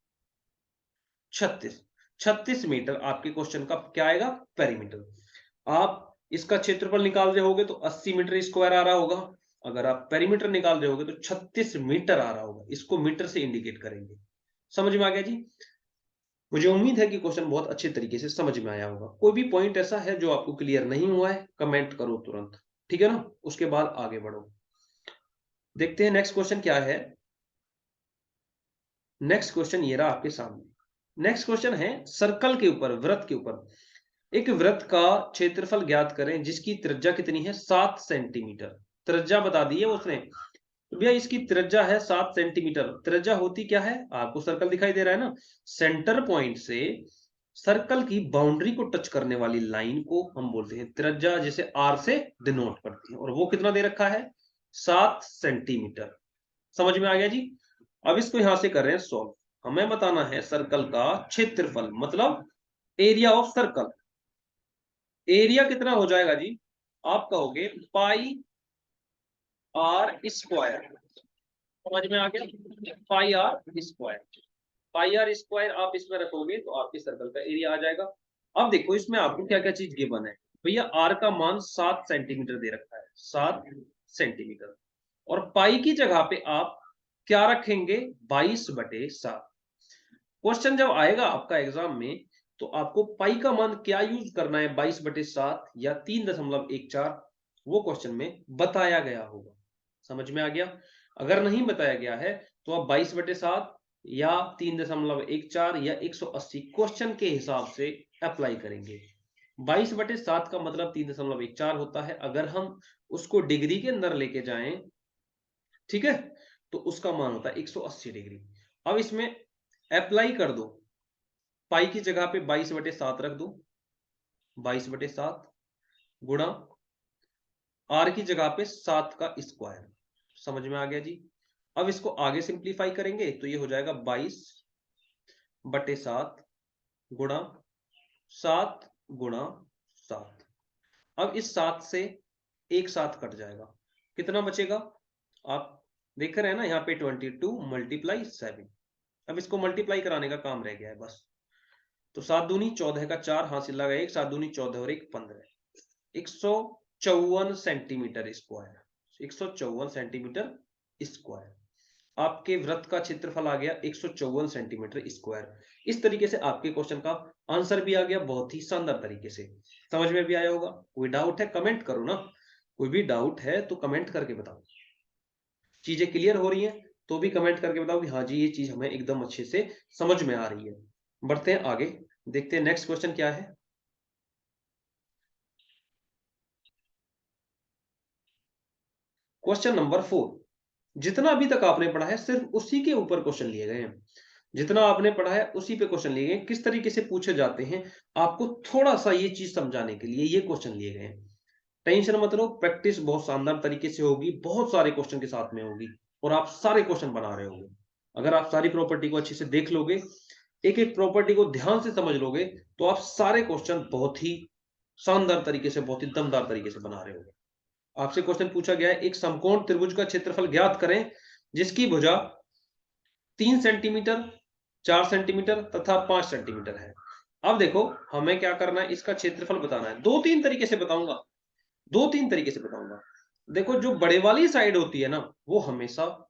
36 मीटर आपके क्वेश्चन का क्या आएगा? पेरीमीटर। आप इसका क्षेत्रफल निकाल रहे होगे तो 80 मीटर स्क्वायर आ रहा होगा। अगर आप पेरीमीटर निकाल रहे होगे तो 36 मीटर आ रहा होगा। इसको मीटर से इंडिकेट करेंगे। समझ में आ गया जी? मुझे उम्मीद है कि क्वेश्चन बहुत अच्छे तरीके से समझ में आया होगा। कोई भी पॉइंट ऐसा है जो आपको क्लियर नहीं हुआ है, कमेंट करो तुरंत, ठीक है ना? उसके बाद आगे बढ़ो। देखते हैं नेक्स्ट क्वेश्चन क्या है। नेक्स्ट क्वेश्चन ये रहा आपके सामने। नेक्स्ट क्वेश्चन है सर्कल के ऊपर, वृत्त के ऊपर। एक वृत्त का क्षेत्रफल ज्ञात करें जिसकी त्रिज्या कितनी है? 7 सेंटीमीटर। त्रिज्या बता दी है उसने। तो भैया इसकी त्रिज्या है 7 सेंटीमीटर। त्रिज्या होती क्या है? आपको सर्कल दिखाई दे रहा है ना, सेंटर पॉइंट से सर्कल की बाउंड्री को टच करने वाली लाइन को हम बोलते हैं त्रिज्या, जिसे आर से डिनोट करते हैं। और वो कितना दे रखा है? 7 सेंटीमीटर। समझ में आ गया जी? अब इसको यहां से कर रहे हैं सॉल्व। हमें बताना है सर्कल का क्षेत्रफल, मतलब एरिया ऑफ सर्कल। एरिया कितना हो जाएगा जी? आप कहोगे पाई आर स्क्वायर। समझ में आ गया? Pi R square. Pi R square आप इसमें रखोगे तो आपके सर्कल का एरिया आ जाएगा। अब देखो इसमें आपको क्या क्या चीज गिवन है। भैया आर का मान 7 सेंटीमीटर दे रखा है, 7 सेंटीमीटर। और पाई की जगह पे आप क्या रखेंगे? 22/7। क्वेश्चन जब आएगा आपका एग्जाम में तो आपको पाई का मान क्या यूज करना है, 22/7 या 3.14, वो क्वेश्चन में बताया गया होगा। समझ में आ गया? अगर नहीं बताया गया है तो आप 22/7 या 3.14 या 180 क्वेश्चन के हिसाब से अप्लाई करेंगे। 22/7 का मतलब 3.14 होता है। अगर हम उसको डिग्री के अंदर लेके जाएं, ठीक है, तो उसका मान होता है 180 डिग्री। अब इसमें अप्लाई कर दो। पाई की जगह पे 22/7 रख दो। 22/7 गुणा आर की जगह पे 7 का स्क्वायर। समझ में आ गया जी? अब इसको आगे सिंप्लीफाई करेंगे तो ये हो जाएगा 22/7 गुणा 7 गुणा 7। अब इस 7 से एक साथ कट जाएगा, कितना बचेगा? आप देख रहे हैं ना यहाँ पे 22 × 7। अब इसको मल्टीप्लाई कराने का काम रह गया है बस। तो 7 दूनी 14 का 4 हासिल लगा 1, 7 दूनी 14 और 1 15। 154 सेंटीमीटर स्क्वायर। 154 सेंटीमीटर स्क्वायर आपके वृत्त का क्षेत्रफल आ गया, 154 सेंटीमीटर स्क्वायर। इस तरीके से आपके क्वेश्चन का आंसर भी आ गया, बहुत ही शानदार तरीके से। समझ में भी आया होगा? कोई डाउट है कमेंट करो ना। कोई भी डाउट है तो कमेंट करके बताओ। चीजें क्लियर हो रही हैं तो भी कमेंट करके बताओ कि हाँ जी ये चीज हमें एकदम अच्छे से समझ में आ रही है। बढ़ते हैं आगे, देखते हैं नेक्स्ट क्वेश्चन क्या है। Question number 4। जितना अभी तक आपने पढ़ा है सिर्फ उसी के ऊपर क्वेश्चन लिए गए हैं। जितना आपने पढ़ा है उसी पे क्वेश्चन लिए गए। किस तरीके से पूछे जाते हैं आपको थोड़ा सा ये चीज समझाने के लिए ये क्वेश्चन लिए गए हैं। टेंशन मत लो, प्रैक्टिस बहुत शानदार तरीके से होगी, बहुत सारे क्वेश्चन के साथ में होगी और आप सारे क्वेश्चन बना रहे होगे। अगर आप सारी प्रॉपर्टी को अच्छे से देख लोगे, एक एक प्रॉपर्टी को ध्यान से समझ लोगे, तो आप सारे क्वेश्चन बहुत ही शानदार तरीके से, बहुत ही दमदार तरीके से बना रहे होगे। आपसे क्वेश्चन पूछा गया है एक समकोण त्रिभुज का क्षेत्रफल ज्ञात करें जिसकी भुजा 3 सेंटीमीटर, 4 सेंटीमीटर तथा 5 सेंटीमीटर है। अब देखो हमें क्या करना है, इसका क्षेत्रफल बताना है। दो तीन तरीके से बताऊंगा, दो तीन तरीके से बताऊंगा। देखो जो बड़े वाली साइड होती है ना, वो हमेशा,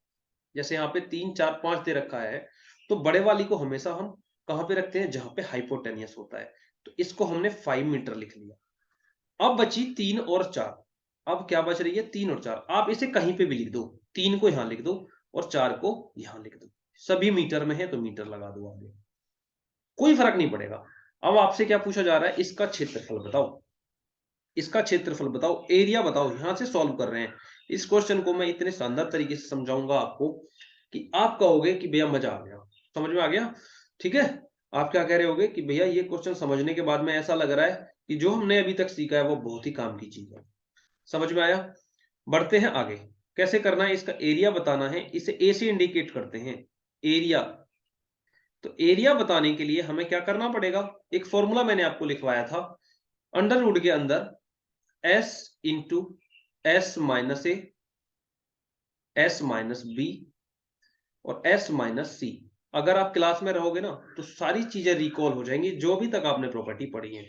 जैसे यहाँ पे 3 4 5 दे रखा है, तो बड़े वाली को हमेशा हम कहां पे रखते हैं? जहां पे हाइपोटेनियस होता है। तो इसको हमने 5 मीटर लिख लिया। अब बची 3 और 4। अब क्या बच रही है? 3 और 4। आप इसे कहीं पे भी लिख दो, 3 को यहां लिख दो और 4 को यहां लिख दो। सभी मीटर में है तो मीटर लगा दो आगे, कोई फर्क नहीं पड़ेगा। अब आपसे क्या पूछा जा रहा है? इसका क्षेत्रफल बताओ। इसका क्षेत्रफल बताओ, एरिया बताओ। यहां से सॉल्व कर रहे हैं। इस क्वेश्चन को मैं इतने शानदार तरीके से समझाऊंगा आपको कि आप कहोगे कि भैया मजा आ गया, समझ में आ गया। ठीक है, आप क्या कह रहे होगे कि भैया ये क्वेश्चन समझने के बाद में ऐसा लग रहा है कि जो हमने अभी तक सीखा है वो बहुत ही काम की चीज है। समझ में आया? बढ़ते हैं आगे। कैसे करना है? इसका एरिया बताना है, इसे ए से इंडिकेट करते हैं, एरिया। तो एरिया बताने के लिए हमें क्या करना पड़ेगा? एक फॉर्मूला मैंने आपको लिखवाया था, अंडर रूट के अंदर S into S minus A, S minus B और s माइनस सी। अगर आप क्लास में रहोगे ना तो सारी चीजें रिकॉल हो जाएंगी जो भी तक आपने प्रॉपर्टी पढ़ी है।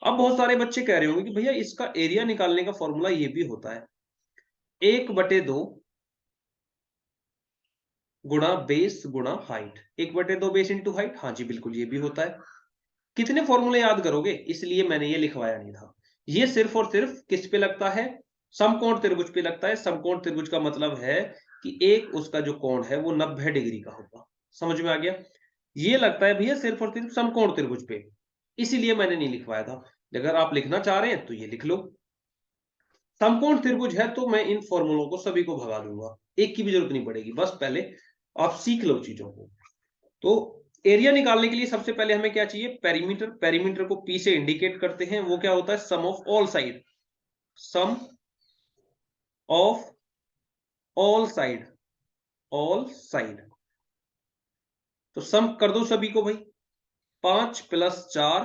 अब बहुत सारे बच्चे कह रहे होंगे कि भैया इसका एरिया निकालने का फॉर्मूला ये भी होता है 1/2 गुणा बेस गुणा हाइट। 1/2 बेस इंटू हाइट, हाँ जी बिल्कुल ये भी होता है। कितने फॉर्मूले याद करोगे, इसलिए मैंने ये लिखवाया नहीं था। ये सिर्फ और सिर्फ किस पे लगता है, समकोण त्रिभुज पे लगता है। समकोण त्रिभुज का मतलब है कि एक उसका जो कोण है वो 90 डिग्री का होगा। समझ में आ गया। ये लगता है भैया सिर्फ और सिर्फ समकोण त्रिभुज पे, इसीलिए मैंने नहीं लिखवाया था। अगर आप लिखना चाह रहे हैं तो ये लिख लो। समकोण त्रिभुज है तो मैं इन फॉर्मूलों को सभी को भगा दूंगा, एक की भी जरूरत नहीं पड़ेगी। बस पहले आप सीख लो चीजों को। तो एरिया निकालने के लिए सबसे पहले हमें क्या चाहिए, पेरीमीटर। पेरीमीटर को पी से इंडिकेट करते हैं, वो क्या होता है, sum of all side. Sum of all side, all side. तो सम कर दो सभी को भाई। 5 + 4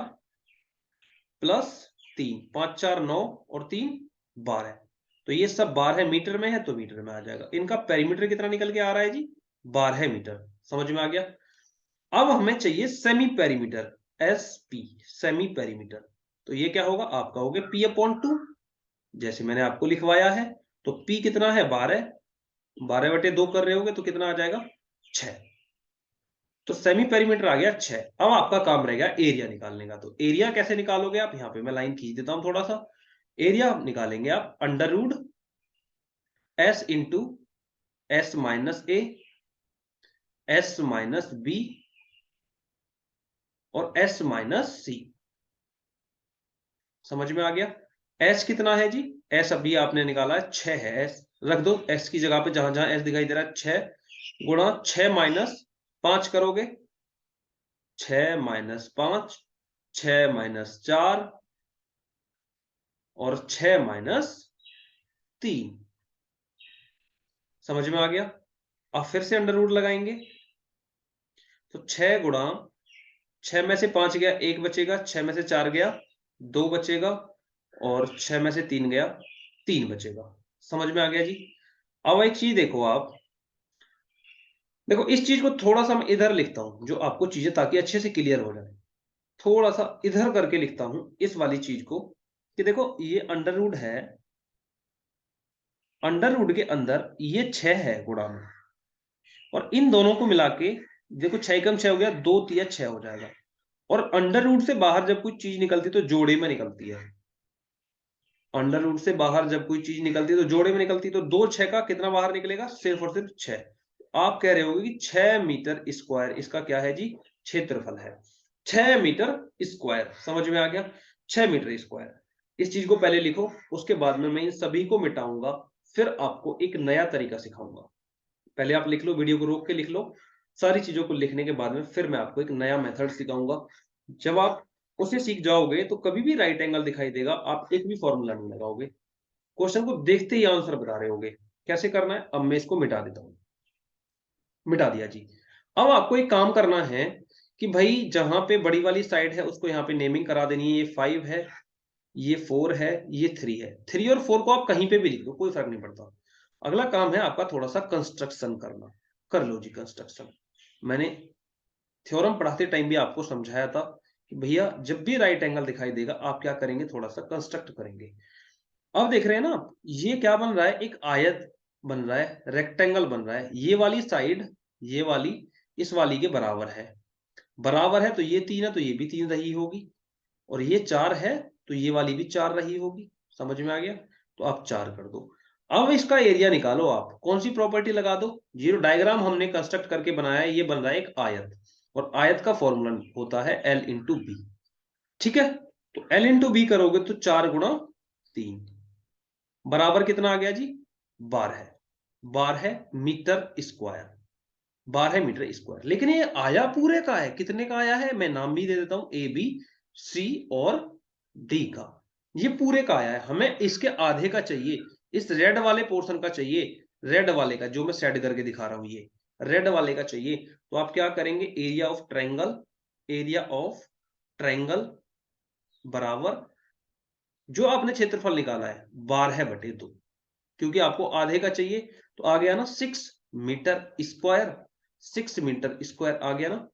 + 3, 5 4 9 और 3 12। तो ये सब 12 मीटर में है तो मीटर में आ जाएगा। इनका पेरीमीटर कितना निकल के आ रहा है जी, 12 मीटर। समझ में आ गया। अब हमें चाहिए semi perimeter, SP, semi perimeter. तो ये क्या होगा, आप कहोगे P/2, जैसे मैंने आपको लिखवाया है। तो P कितना है, 12। 12/2 कर रहे होगे तो कितना आ जाएगा, 6। तो सेमी पेरीमीटर आ गया 6। अब आपका काम रह गया एरिया निकालने का। तो एरिया कैसे निकालोगे आप, यहां पे मैं लाइन खींच देता हूं थोड़ा सा। एरिया निकालेंगे आप √, S into S minus A, S minus B और S माइनस C। समझ में आ गया। S कितना है जी, S अभी आपने निकाला है 6 है। S रख दो S की जगह पे, जहां जहां S दिखाई दे रहा है। 6 गुणा 6 माइनस 5 करोगे, 6 माइनस 5, 6 माइनस 4 और 6 माइनस 3। समझ में आ गया। अब फिर से √ लगाएंगे। तो 6 गुणा 6 में से 5 गया, 1 बचेगा। 6 में से 4 गया, 2 बचेगा। और 6 में से 3 गया, 3 बचेगा। समझ में आ गया जी। अब एक चीज देखो आप, देखो इस चीज को थोड़ा सा मैं इधर लिखता हूं जो आपको चीजें ताकि अच्छे से क्लियर हो जाए। थोड़ा सा इधर करके लिखता हूं इस वाली चीज को, कि देखो ये √ है, √ के अंदर ये 6 है गुणा में, और इन दोनों को मिला के देखो 6 कम 6 हो गया, 2 3 6 हो जाएगा। और √ से बाहर जब कोई चीज निकलती है तो जोड़े में निकलती है। √ से बाहर जब कोई चीज निकलती है तो जोड़े में निकलती है। तो 2 6 का कितना बाहर निकलेगा, सिर्फ और सिर्फ 6। आप कह रहे होगे कि 6 मीटर स्क्वायर इसका क्या है जी, क्षेत्रफल है। 6 मीटर स्क्वायर, समझ में आ गया। 6 मीटर स्क्वायर। इस चीज को पहले लिखो, उसके बाद में मैं इन सभी को मिटाऊंगा, फिर आपको एक नया तरीका सिखाऊंगा। पहले आप लिख लो, वीडियो को रोक के लिख लो। सारी चीजों को लिखने के बाद में फिर मैं आपको एक नया मेथड सिखाऊंगा। जब आप उसे सीख जाओगे तो कभी भी राइट एंगल दिखाई देगा, आप एक भी फॉर्मूला नहीं लगाओगे, क्वेश्चन को देखते ही आंसर बता रहे होगे। कैसे करना है, अब मैं इसको मिटा देता हूं। मिटा दिया जी। अब आपको एक काम करना है कि भाई जहां पे बड़ी वाली साइड है उसको यहाँ पे नेमिंग करा देनी है। ये 5 है, ये 4 है, ये 3 है। 3 और 4 को आप कहीं पे भी लिख दो, कोई फर्क नहीं पड़ता। अगला काम है आपका थोड़ा सा कंस्ट्रक्शन करना। कर लो जी कंस्ट्रक्शन। मैंने थ्योरम पढ़ाते टाइम भी आपको समझाया था कि भैया जब भी राइट एंगल दिखाई देगा आप क्या करेंगे, थोड़ा सा कंस्ट्रक्ट करेंगे। अब देख रहे हैं ना आप, ये क्या बन रहा है, एक आयत बन रहा है, रेक्टेंगल बन रहा है। ये वाली साइड, ये वाली इस वाली के बराबर है। बराबर है तो ये 3 है तो ये भी 3 रही होगी, और ये 4 है तो ये वाली भी 4 रही होगी। समझ में आ गया। तो आप 4 कर दो। अब इसका एरिया निकालो। आप कौन सी प्रॉपर्टी लगा दो, ये जो डायग्राम हमने कंस्ट्रक्ट करके बनाया है ये बन रहा है एक आयत, और आयत का फॉर्मूला होता है L इंटू बी। ठीक है। तो L इंटू बी करोगे तो 4 गुणा 3 बराबर कितना आ गया जी, 12। 12 मीटर स्क्वायर, 12 मीटर स्क्वायर। लेकिन ये आया पूरे का है, कितने का आया है, मैं नाम भी दे देता हूं, ABC और D का। ये पूरे का आया है, हमें इसके आधे का चाहिए, इस रेड वाले पोर्शन का चाहिए। रेड वाले का जो मैं सेट करके दिखा रहा हूं, ये रेड वाले का चाहिए। तो आप क्या करेंगे, area of triangle, area of triangle बराबर जो आपने क्षेत्रफल निकाला है 12/2, क्योंकि आपको आधे का चाहिए। तो आ गया ना 6 मीटर स्क्वायर। 6 मीटर स्क्वायर आ गया ना।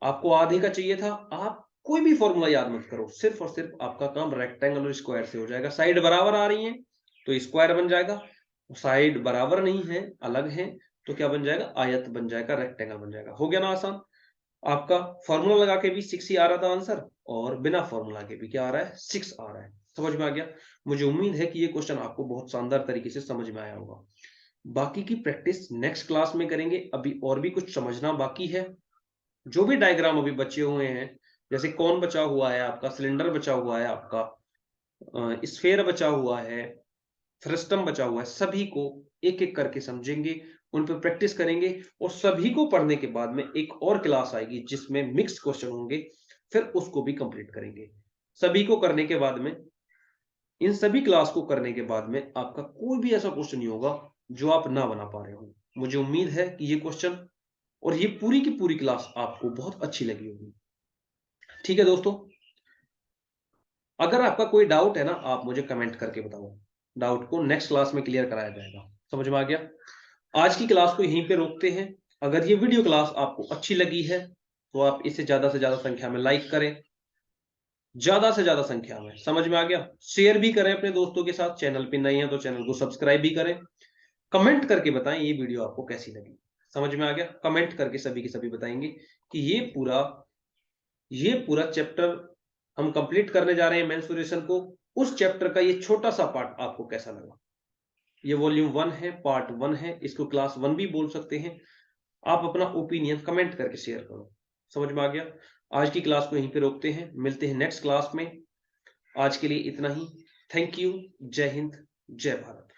आपको आधे का चाहिए था, आप कोई भी फॉर्मूला याद मत करो, सिर्फ और सिर्फ आपका काम रेक्टेंगल और स्क्वायर से हो जाएगा। साइड बराबर आ रही है तो स्क्वायर बन जाएगा, साइड बराबर नहीं है, अलग है, तो क्या बन जाएगा, आयत बन जाएगा, रेक्टेंगल बन जाएगा। हो गया ना आसान। आपका फॉर्मूला लगा के भी 6 ही आ रहा था आंसर, और बिना फॉर्मूला के भी क्या आ रहा है, 6 आ रहा है। समझ में आ गया। मुझे उम्मीद है कि ये क्वेश्चन आपको बहुत शानदार तरीके से समझ में आया होगा। बाकी की प्रैक्टिस नेक्स्ट क्लास में करेंगे। अभी और भी कुछ समझना बाकी है। जो भी डायग्राम अभी बचे हुए हैं, जैसे कौन बचा हुआ है आपका, सिलेंडर बचा हुआ है आपका, स्फेयर बचा हुआ है, फ्रस्टम बचा हुआ है, सभी को एक एक करके समझेंगे, उन पर प्रैक्टिस करेंगे। और सभी को पढ़ने के बाद में एक और क्लास आएगी जिसमें मिक्स क्वेश्चन होंगे, फिर उसको भी कंप्लीट करेंगे। सभी को करने के बाद में, इन सभी क्लास को करने के बाद में आपका कोई भी ऐसा क्वेश्चन नहीं होगा जो आप ना बना पा रहे हो। मुझे उम्मीद है कि ये क्वेश्चन और ये पूरी की पूरी क्लास आपको बहुत अच्छी लगी होगी। ठीक है दोस्तों, अगर आपका कोई डाउट है ना, आप मुझे कमेंट करके बताओ। डाउट को नेक्स्ट क्लास में क्लियर कराया जाएगा। समझ में आ गया। आज की क्लास को यहीं पे रोकते हैं। अगर ये वीडियो क्लास आपको अच्छी लगी है तो आप इसे ज्यादा से ज्यादा संख्या में लाइक करें, ज्यादा से ज्यादा संख्या में। समझ में आ गया। शेयर भी करें अपने दोस्तों के साथ। चैनल पे नए हैं तो चैनल को सब्सक्राइब भी करें। कमेंट करके बताएं ये वीडियो आपको कैसी लगी। समझ में आ गया। कमेंट करके सभी के सभी बताएंगे कि ये पूरा चैप्टर हम कंप्लीट करने जा रहे हैं, मेंसुरेशन को। उस चैप्टर का ये छोटा सा पार्ट आपको कैसा लगा। ये वॉल्यूम 1 है, पार्ट 1 है, इसको क्लास 1 भी बोल सकते हैं। आप अपना ओपिनियन कमेंट करके शेयर करो। समझ में आ गया। आज की क्लास को यहीं पे रोकते हैं, मिलते हैं नेक्स्ट क्लास में। आज के लिए इतना ही। Thank you. जय हिंद, जय भारत।